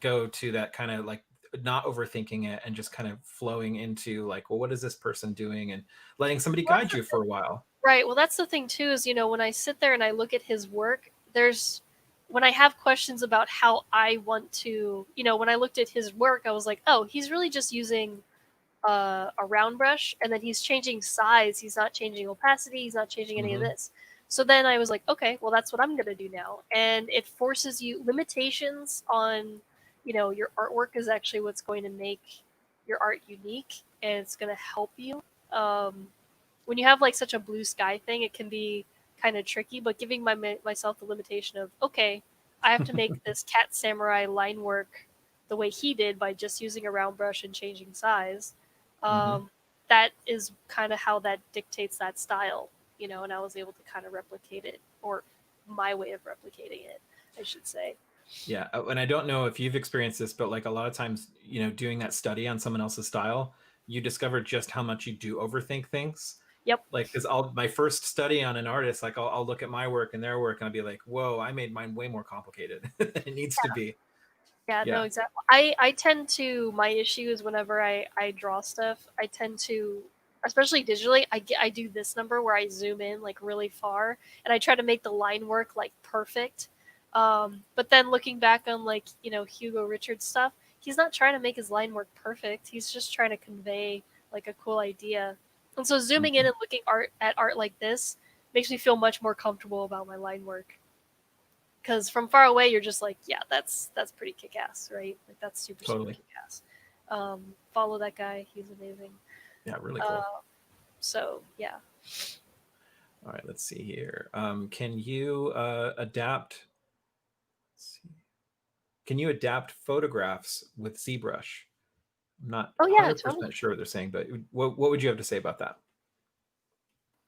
go to that kind of like not overthinking it and just kind of flowing into like, well, what is this person doing, and letting somebody Well, guide you for a while. right. Well, that's the thing too. Is when I sit there and I look at his work, there's when I have questions about how I want to, when I looked at his work, I was like, oh, he's really just using a round brush, and then he's changing size. He's not changing opacity. He's not changing any of Mm-hmm. this. So then I was like, okay, well, that's what I'm gonna do now. And it forces you limitations on, your artwork is actually what's going to make your art unique, and it's gonna help you. Um, when you have like such a blue sky thing, it can be kind of tricky. But giving myself the limitation of okay, I have to make this cat samurai line work the way he did by just using a round brush and changing size. Mm-hmm. Um, that is kind of how that dictates that style, and I was able to kind of replicate it, or my way of replicating it, I should say. Yeah, and I don't know if you've experienced this, but like a lot of times, doing that study on someone else's style, you discover just how much you do overthink things. Yep. Like, because I'll my first study on an artist, like I'll look at my work and their work, and I'll be like, whoa, I made mine way more complicated than it needs to be. Yeah, no, Yeah. exactly. I tend to my issue is whenever I draw stuff, I tend to especially digitally, I do this number where I zoom in like really far and I try to make the line work like perfect. But then looking back on like, Hugo Richards stuff, he's not trying to make his line work perfect. He's just trying to convey like a cool idea. And so zooming in Mhm. and looking at art like this makes me feel much more comfortable about my line work because from far away you're just like, yeah, that's pretty kick-ass, right? Like that's super Totally. kick-ass. Follow that guy; he's amazing. Yeah, really cool. Uh, so yeah. All right, let's see here. Can you adapt? Let's see. Can you adapt photographs with ZBrush? I'm not Oh yeah, totally. 100% sure what they're saying, but what would you have to say about that?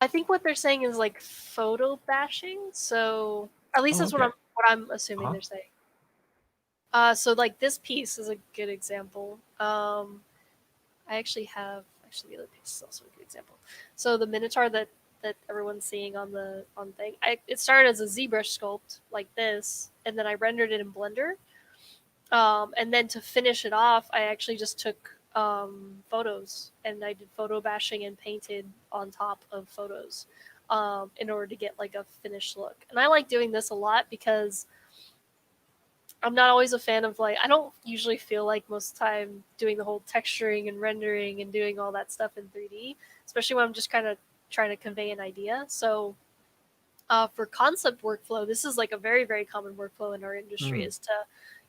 I think what they're saying is like photo bashing. So at least Oh, that's okay. what I'm assuming Uh-huh. they're saying. So like this piece is a good example. I actually the other piece is also a good example. So the Minotaur that everyone's seeing on thing, it started as a ZBrush sculpt like this, and then I rendered it in Blender. And then to finish it off, I actually just took photos and I did photo bashing and painted on top of photos in order to get like a finished look. And I like doing this a lot because I'm not always a fan of like I don't usually feel like most of the time doing the whole texturing and rendering and doing all that stuff in 3D, especially when I'm just kind of trying to convey an idea. So for concept workflow, this is like a very very common workflow in our industry Hmm. is to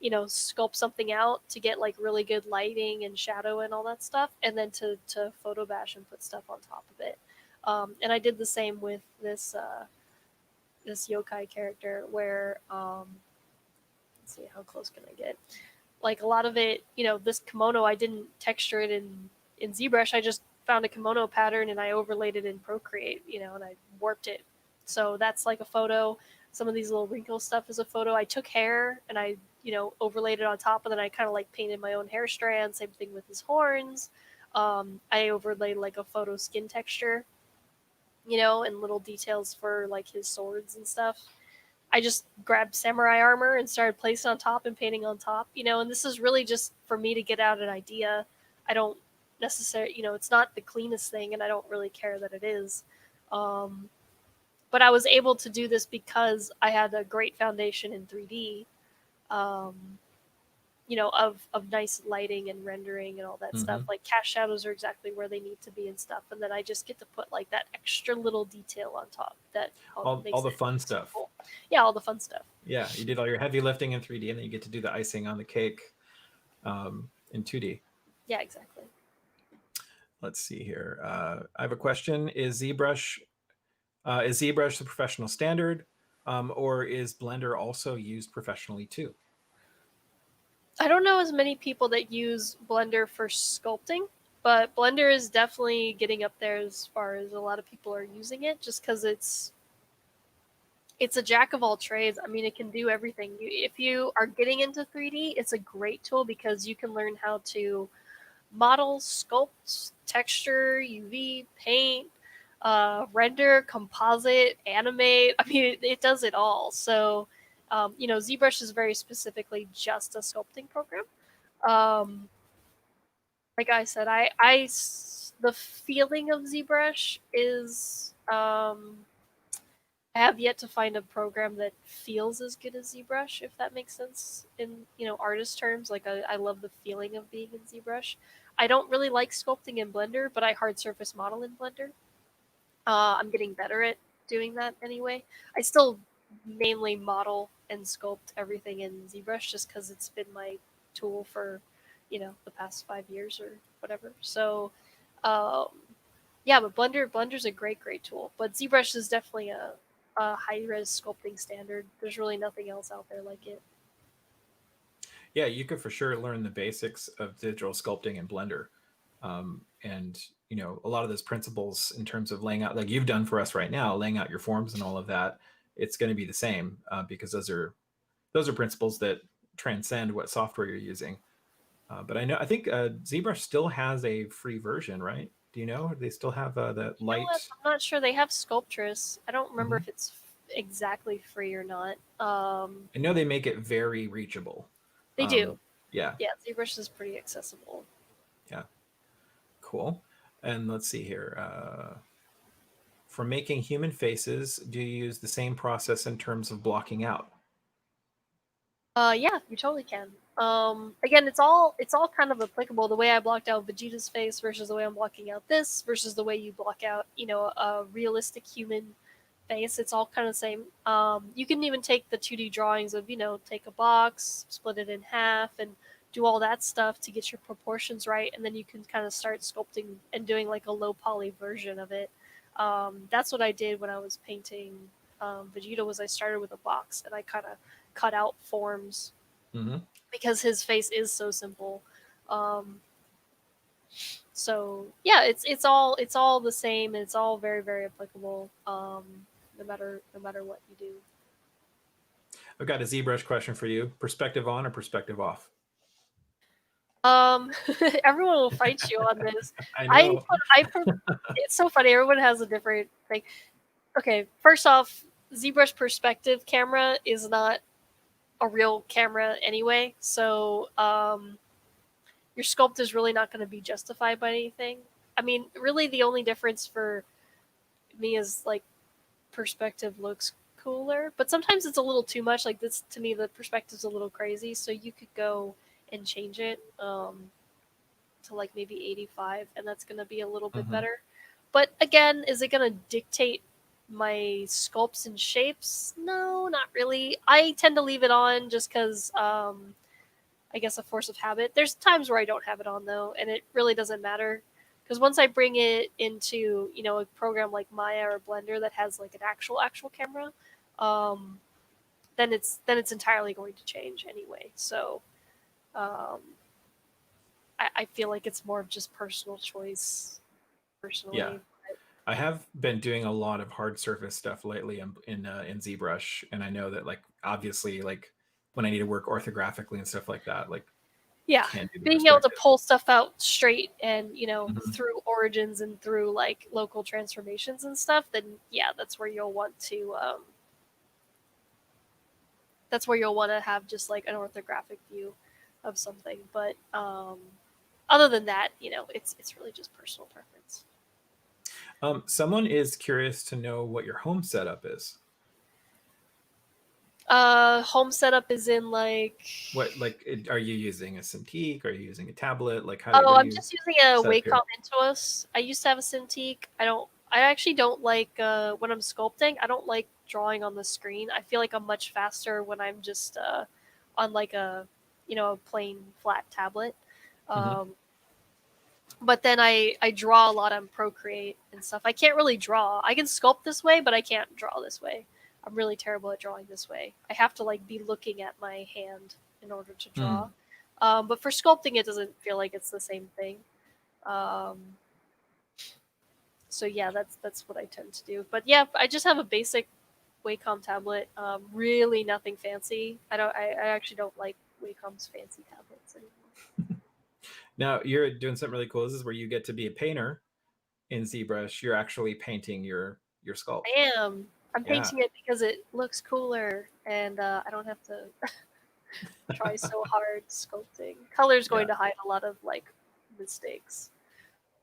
sculpt something out to get like really good lighting and shadow and all that stuff, and then to photo bash and put stuff on top of it. And I did the same with this yokai character where let's see how close can I get. Like a lot of it, this kimono, I didn't texture it in ZBrush. I just found a kimono pattern and I overlaid it in Procreate, and I warped it. So that's like a photo. Some of these little wrinkle stuff is a photo. I took hair and I, overlaid it on top, and then I kind of like painted my own hair strand. Same thing with his horns. I overlaid like a photo skin texture, and little details for like his swords and stuff. I just grabbed samurai armor and started placing on top and painting on top, and this is really just for me to get out an idea. I don't necessarily, it's not the cleanest thing and I don't really care that it is. Um, but I was able to do this because I had a great foundation in 3D, um, of nice lighting and rendering and all that stuff. Mm-hmm. Like cast shadows are exactly where they need to be and stuff. And then I just get to put like that extra little detail on top that All makes the it fun so stuff. cool. Yeah, all the fun stuff. Yeah, you did all your heavy lifting in 3D, and then you get to do the icing on the cake in 2D. Yeah, exactly. Let's see here. I have a question: is ZBrush the professional standard, or is Blender also used professionally too? I don't know as many people that use Blender for sculpting, but Blender is definitely getting up there as far as a lot of people are using it just because it's a jack of all trades. I mean, it can do everything. If you are getting into 3D, it's a great tool because you can learn how to model, sculpt, texture, UV, paint, render, composite, animate. I mean, it does it all. So, ZBrush is very specifically just a sculpting program. Um, like I said, the feeling of ZBrush is I have yet to find a program that feels as good as ZBrush, if that makes sense in artist terms. Like I love the feeling of being in ZBrush. I don't really like sculpting in Blender, but I hard surface model in Blender. I'm getting better at doing that anyway. I still mainly model and sculpt everything in ZBrush just because it's been my tool for the past 5 years or whatever. So um, yeah, but Blender's a great tool. But ZBrush is definitely a high res sculpting standard. There's really nothing else out there like it. Yeah, you could for sure learn the basics of digital sculpting in Blender, and a lot of those principles in terms of laying out, like you've done for us right now, laying out your forms and all of that. It's going to be the same because those are principles that transcend what software you're using. But I think ZBrush still has a free version, right? Do you know they still have the You know what? light? I'm not sure. They have Sculptress. I don't remember Mhm. if it's exactly free or not. I know they make it very reachable. They do. Yeah, Yeah, ZBrush is pretty accessible. yeah, cool. And let's see here. For making human faces, do you use the same process in terms of blocking out? Yeah, you totally can. Again, it's all kind of applicable. The way I blocked out Vegeta's face versus the way I'm blocking out this versus the way you block out, a realistic human face. It's all kind of the same. You can even take the 2D drawings of, take a box, split it in half, and do all that stuff to get your proportions right, and then you can kind of start sculpting and doing like a low poly version of it. That's what I did when I was painting Vegeta. Was I started with a box and I kind of cut out forms Mm-hmm. because his face is so simple. Um, so yeah, it's all the same, and it's all very very applicable. No matter what you do. I've got a ZBrush question for you. Perspective on or perspective off? Um, everyone will fight you on this. I I know. I it's so funny. Everyone has a different thing. Okay, first off, ZBrush perspective camera is not a real camera anyway, so your sculpt is really not going to be justified by anything. I mean, really, the only difference for me is like perspective looks cooler, but sometimes it's a little too much. Like this, to me, the perspective's a little crazy, so you could go and change it to like maybe 85, and that's going to be a little bit Mm-hmm. better. But again, is it going to dictate my sculpts and shapes? No, not really. I tend to leave it on just because I guess a force of habit. There's times where I don't have it on though, and it really doesn't matter because once I bring it into a program like Maya or Blender that has like an actual camera, um, then it's entirely going to change anyway. So um, I feel like it's more of just personal choice Yeah. personally. I have been doing a lot of hard surface stuff lately in ZBrush, and I know that like obviously like when I need to work orthographically and stuff like that, like Yeah, can't do the being able to perspective. pull stuff out straight and Mhm. through origins and through like local transformations and stuff, then yeah, that's where you'll want to have just like an orthographic view of something. But other than that, it's really just personal preference. Someone is curious to know what your home setup is. Home setup is in like. What like are you using a Cintiq? Are you using a tablet? Like Oh, what do I'm you just using a set up Wacom here? Intuos. I used to have a Cintiq. I actually don't like when I'm sculpting. I don't like drawing on the screen. I feel like I'm much faster when I'm just on like a plain flat tablet. Hmm. Um, but then I draw a lot on Procreate and stuff. I can't really draw. I can sculpt this way, but I can't draw this way. I'm really terrible at drawing this way. I have to like be looking at my hand in order to draw. Mm. But for sculpting, it doesn't feel like it's the same thing. Um, so yeah, that's what I tend to do. But yeah, I just have a basic Wacom tablet. Really nothing fancy. I actually don't like Wacom's fancy tablets anymore. Now you're doing something really cool. This is where you get to be a painter in ZBrush. You're actually painting your sculpt. I am. I'm Yeah. painting it because it looks cooler, and I don't have to try so hard sculpting. Color's Yeah, going to hide a lot of like mistakes,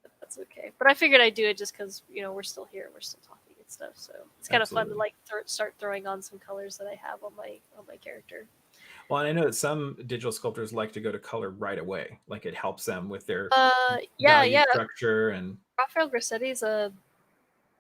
but that's okay. But I figured I'd do it just because we're still here, we're still talking and stuff. So it's kind of fun to absolutely. like start throwing on some colors that I have on my character. Well, and I know that some digital sculptors like to go to color right away. Like it helps them with their Yeah, value yeah. structure and Rafael Grassetti's a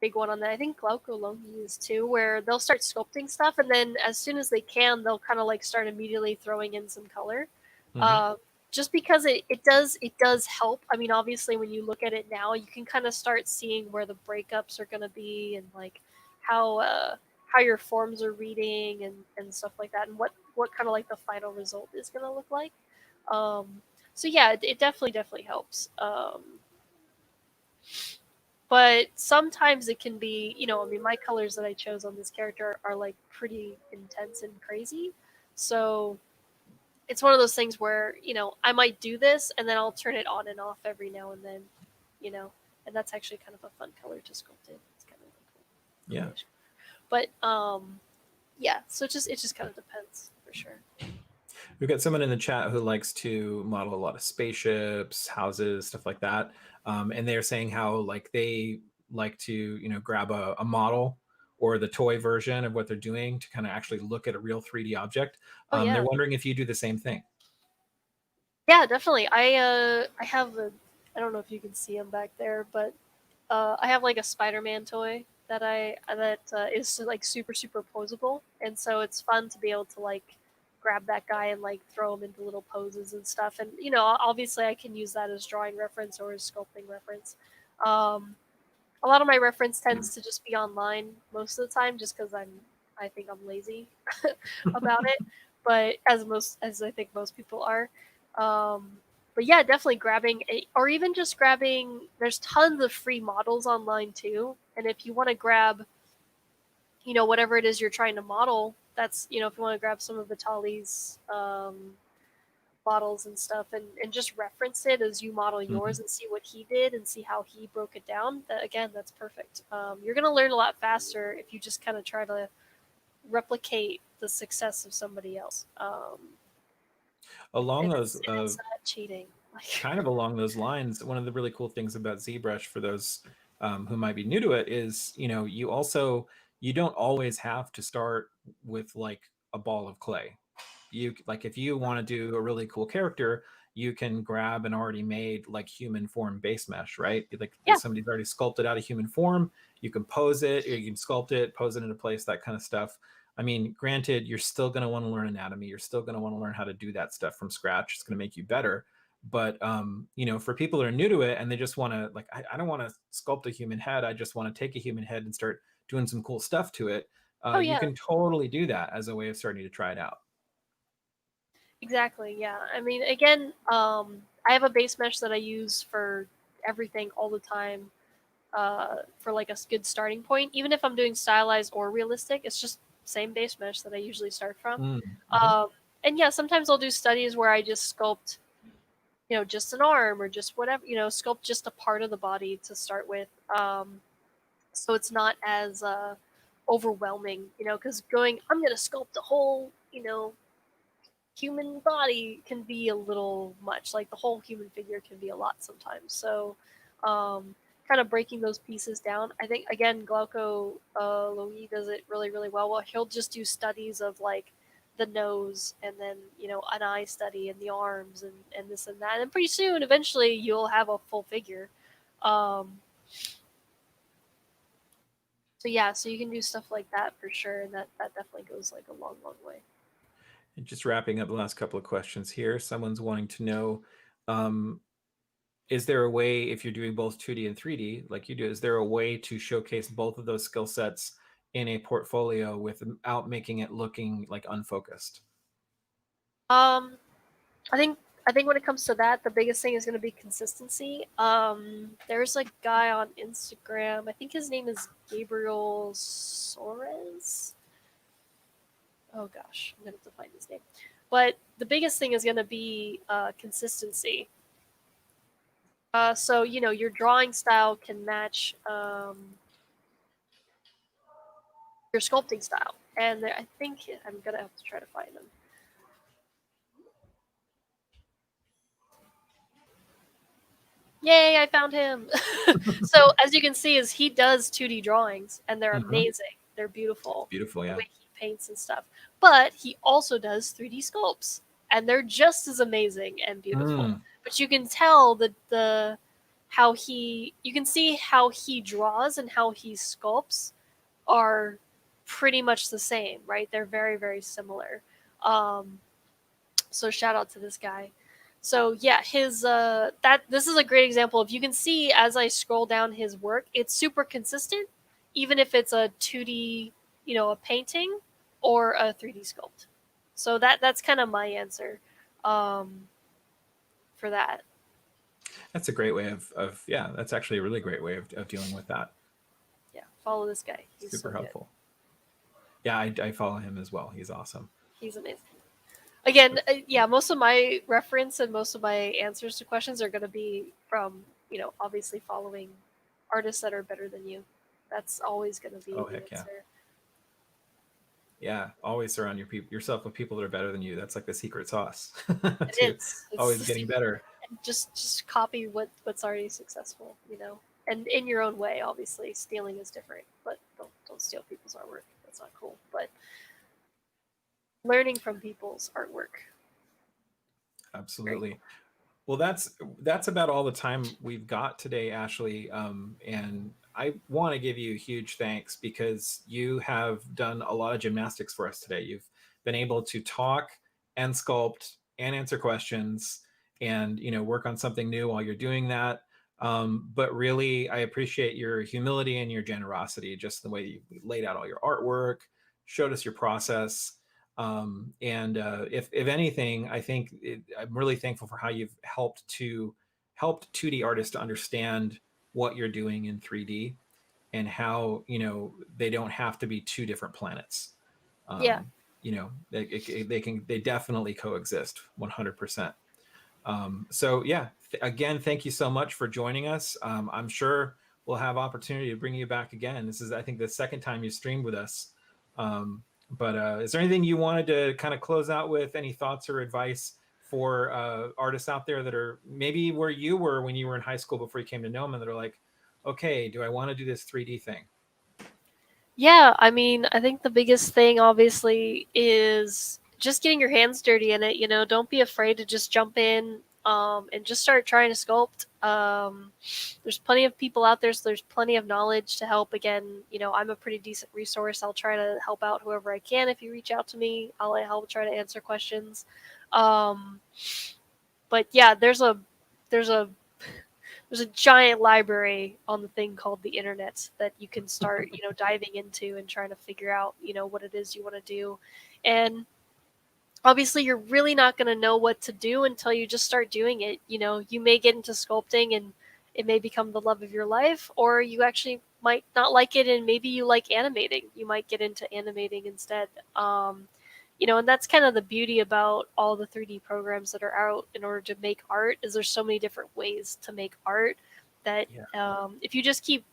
big one on that. I think Glauco Longi is too, where they'll start sculpting stuff, and then as soon as they can, they'll kind of like start immediately throwing in some color. mhm. Uh, just because it does help. I mean, obviously, when you look at it now, you can kind of start seeing where the breakups are going to be, and like how your forms are reading and stuff like that, and what kind of like the final result is going to look like. So yeah, it definitely helps. But sometimes it can be, I mean, my colors that I chose on this character are like pretty intense and crazy. So it's one of those things where, I might do this and then I'll turn it on and off every now and then, you know, and that's actually kind of a fun color to sculpt in. It's kind of like Yeah. coolish. But yeah, so it just kind of depends for sure. We've got someone in the chat who likes to model a lot of spaceships, houses, stuff like that. And they're saying how like they like to, grab a model or the toy version of what they're doing to kind of actually look at a real 3D object. Oh They're yeah. wondering if you do the same thing. Yeah, definitely. I have a I don't know if you can see him back there, but I have like a Spider-Man toy that is like super super posable, and so it's fun to be able to like grab that guy and like throw him into little poses and stuff. And you know, obviously, I can use that as drawing reference or as sculpting reference. A lot of my reference tends to just be online most of the time, just because I think I'm lazy about it. But as I think most people are. Um, but yeah, definitely grabbing or even just grabbing. There's tons of free models online too, and if you want to grab, you know, whatever it is you're trying to model, that's, you know, if you want to grab some of Vitaly's models and stuff, and just reference it as you model yours and see what he did and see how he broke it down. That, again, that's perfect. You're gonna learn a lot faster if you just kind of try to replicate the success of somebody else. Along those It's not cheating. kind of along those lines, one of the really cool things about ZBrush for those who might be new to it is, you know, you don't always have to start with like a ball of clay. You like, if you want to do a really cool character, you can grab an already made like human form base mesh, right? Like Yeah. somebody's already sculpted out a human form, you can pose it, or you can sculpt it, pose it into place, that kind of stuff. I mean, granted, you're still going to want to learn anatomy, you're still going to want to learn how to do that stuff from scratch. It's going to make you better. But you know, for people that are new to it and they just want to like, I don't want to sculpt a human head, I just want to take a human head and start doing some cool stuff to it. Oh You yeah. can totally do that as a way of starting to try it out. Exactly. Yeah. I mean, again, I have a base mesh that I use for everything all the time. For like a good starting point, even if I'm doing stylized or realistic, it's just same base mesh that I usually start from. Mm-hmm. And yeah, sometimes I'll do studies where I just sculpt, you know, just an arm or just whatever, you know, sculpt just a part of the body to start with. So it's not as overwhelming, you know, because I'm going to sculpt the whole, you know, human body can be a little much. Like the whole human figure can be a lot sometimes. So, kind of breaking those pieces down. I think again, Glauco Louis does it really, really well. Well, he'll just do studies of like the nose, and then, you know, an eye study, and the arms, and this and that. And pretty soon, eventually, you'll have a full figure. Um, so yeah, so you can do stuff like that for sure, and that definitely goes like a long, long way. And just wrapping up the last couple of questions here. Someone's wanting to know, um, is there a way, if you're doing both 2D and 3D like you do, is there a way to showcase both of those skill sets in a portfolio without making it looking like unfocused? Um, I think I think when it comes to that, the biggest thing is going to be consistency. There's a guy on Instagram. I think his name is Gabriel Soares. Oh gosh, I'm gonna have to find his name. But the biggest thing is going to be consistency. So you know, your drawing style can match your sculpting style, and I think I'm gonna have to try to find him. Yay, I found him. So as you can see, is he does 2D drawings, and they're amazing. They're beautiful. Beautiful, The yeah. way he paints and stuff. But he also does 3D sculpts, and they're just as amazing and beautiful. But you can tell the how you can see how he draws and how he sculpts are pretty much the same, right? They're very, very similar. So shout out to this guy. So yeah, his this is a great example. If you can see as I scroll down his work, it's super consistent, even if it's a 2D, you know, a painting or a 3D sculpt. So that's kind of my answer for that. That's a great way of yeah, that's actually a really great way of dealing with that. Yeah, follow this guy. He's Super so helpful. Good. Yeah, I follow him as well. He's awesome. He's amazing. Again, yeah, most of my reference and most of my answers to questions are going to be from, you know, obviously following artists that are better than you. That's always going to be the heck answer. Yeah, always surround yourself with people that are better than you. That's like the secret sauce It to is. always getting better. Just copy what's already successful, you know, and in your own way. Obviously, stealing is different, but don't steal people's artwork. That's not cool. But learning from people's artwork. Absolutely. Well, that's about all the time we've got today, Ashley. And I want to give you huge thanks because you have done a lot of gymnastics for us today. You've been able to talk and sculpt and answer questions and, work on something new while you're doing that. But really, I appreciate your humility and your generosity, just the way you laid out all your artwork, showed us your process. And if anything, I think I'm really thankful for how you've helped 2D artists to understand what you're doing in 3D, and how they don't have to be two different planets. Yeah. They definitely coexist 100%. So yeah, again, thank you so much for joining us. I'm sure we'll have opportunity to bring you back again. This is, I think, the second time you streamed with us. But is there anything you wanted to kind of close out with? Any thoughts or advice for artists out there that are maybe where you were when you were in high school before you came to Gnomon, that are like, okay, do I want to do this 3D thing? Yeah, I mean, I think the biggest thing obviously is just getting your hands dirty in it. Don't be afraid to just jump in and just start trying to sculpt. There's plenty of people out there, so there's plenty of knowledge to help. Again, I'm a pretty decent resource. I'll try to help out whoever I can. If you reach out to me, I'll help try to answer questions. But yeah, there's a there's a giant library on the thing called the internet that you can start, diving into and trying to figure out, what it is you want to do. And obviously you're really not going to know what to do until you just start doing it. You may get into sculpting and it may become the love of your life, or you actually might not like it and maybe you like animating. You might get into animating instead. And that's kind of the beauty about all the 3D programs that are out in order to make art, is there's so many different ways to make art that if you just keep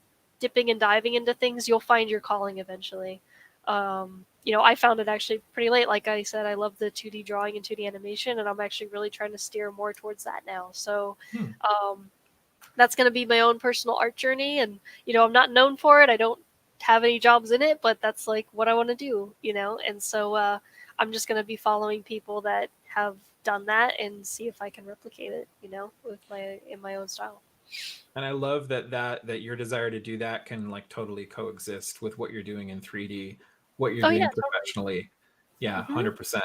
dipping and diving into things, you'll find your calling eventually. I found it actually pretty late. Like I said, I love the 2D drawing and 2D animation, and I'm actually really trying to steer more towards that now. So that's going to be my own personal art journey. And, I'm not known for it. I don't have any jobs in it, but that's like what I want to do, And so I'm just going to be following people that have done that and see if I can replicate it, in my own style. And I love that your desire to do that can like totally coexist with what you're doing in 3D, what you're Oh yeah, doing totally. professionally. Yeah, Mm-hmm. 100%.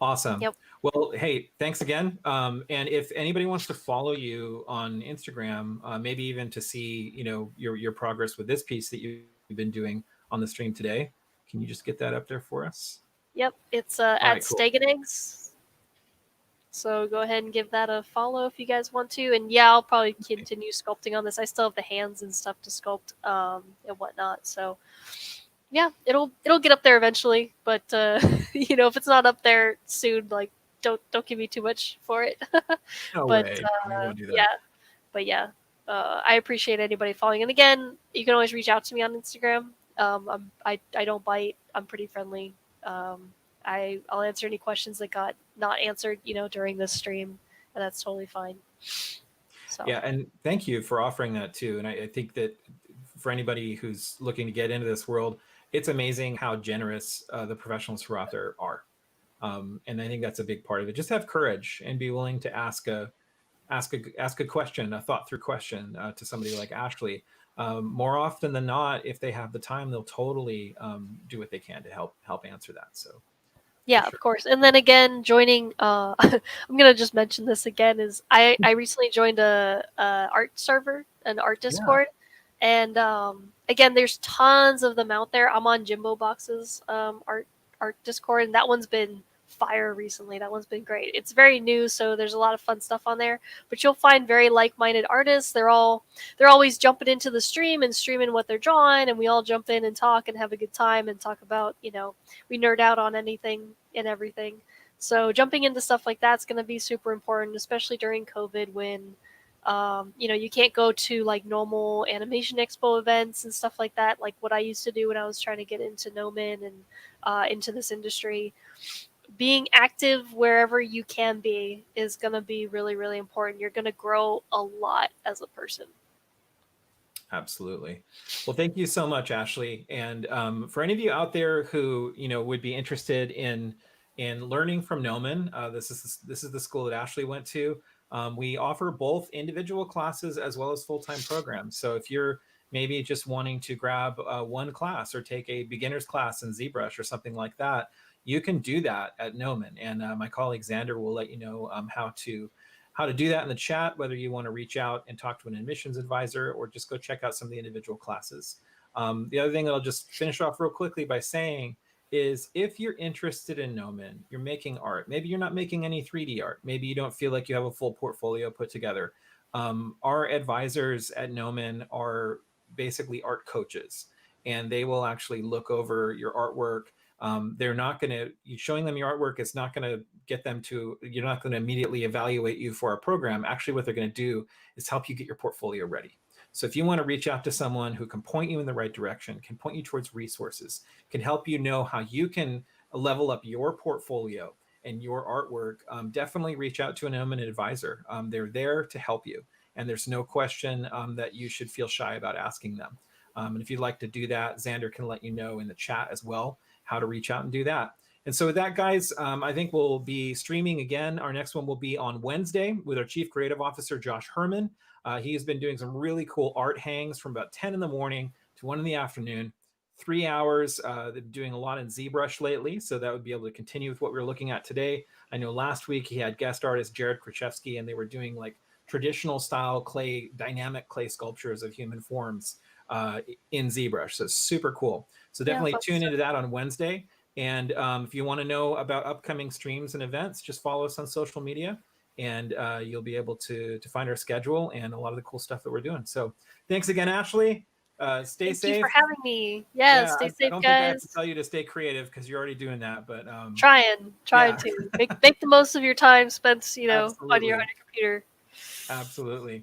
Awesome. Yep. Well, hey, thanks again. And if anybody wants to follow you on Instagram, maybe even to see, your progress with this piece that you've been doing on the stream today, can you just get that up there for us? Yep. It's All at right, cool. Stegan Eggs. So go ahead and give that a follow if you guys want to. And yeah, I'll probably continue sculpting on this. I still have the hands and stuff to sculpt and whatnot. So yeah, it'll get up there eventually. But if it's not up there soon, like don't give me too much for it. No But way. We won't do that. yeah, but yeah, I appreciate anybody following. And again, you can always reach out to me on Instagram. I don't bite. I'm pretty friendly. I'll answer any questions that got not answered, during this stream, and that's totally fine. So Yeah, and thank you for offering that too. And I think that for anybody who's looking to get into this world, it's amazing how generous the professionals who are out there are. And I think that's a big part of it. Just have courage and be willing to ask a question, a thought through question to somebody like Ashely. More often than not, if they have the time, they'll totally do what they can to help answer that. So yeah, sure. of course. And then again, joining I'm gonna just mention this again, is I recently joined a art server, an art Yeah. Discord. And again, there's tons of them out there. I'm on Jimbo Box's art Discord, and that one's been fire recently. That one's been great. It's very new, so there's a lot of fun stuff on there. But you'll find very like-minded artists. They're always jumping into the stream and streaming what they're drawing, and we all jump in and talk and have a good time and talk about, we nerd out on anything and everything. So jumping into stuff like that's going to be super important, especially during COVID, when you can't go to like normal animation expo events and stuff like that, like what I used to do when I was trying to get into Gnomon and into this industry. Being active wherever you can be is going to be really, really important. You're going to grow a lot as a person. Absolutely. Well, thank you so much, Ashely. And for any of you out there who would be interested in learning from Gnomon, this is the school that Ashely went to. We offer both individual classes as well as full-time programs. So if you're maybe just wanting to grab one class or take a beginner's class in ZBrush or something like that, you can do that at Gnomon. And my colleague Xander will let you know how to do that in the chat, whether you want to reach out and talk to an admissions advisor or just go check out some of the individual classes. The other thing that I'll just finish off real quickly by saying is if you're interested in Gnomon, you're making art, maybe you're not making any 3D art, maybe you don't feel like you have a full portfolio put together. Our advisors at Gnomon are basically art coaches, and they will actually look over your artwork. They're not going to, showing them your artwork is not going to get them to, you're not going to immediately evaluate you for a program. Actually, what they're going to do is help you get your portfolio ready. So if you want to reach out to someone who can point you in the right direction, can point you towards resources, can help you know how you can level up your portfolio and your artwork, definitely reach out to an Gnomon advisor. They're there to help you. And there's no question that you should feel shy about asking them. And if you'd like to do that, Xander can let you know in the chat as well how to reach out and do that. And so with that, guys, I think we'll be streaming again. Our next one will be on Wednesday with our Chief Creative Officer, Josh Herman. He's been doing some really cool art hangs from about 10 in the morning to 1 in the afternoon, 3 hours. They're doing a lot in ZBrush lately, so that would be able to continue with what we were looking at today. I know last week he had guest artist Jared Krzyzewski, and they were doing like traditional style clay, dynamic clay sculptures of human forms in ZBrush. So super cool. So definitely tune into that on Wednesday. And if you want to know about upcoming streams and events, just follow us on social media, and you'll be able to find our schedule and a lot of the cool stuff that we're doing. So thanks again, Ashley. Stay safe. Thank you for having me. Yeah, stay safe, I don't guys. think I have to tell you to stay creative because you're already doing that. But trying to make the most of your time spent, on your computer. Absolutely.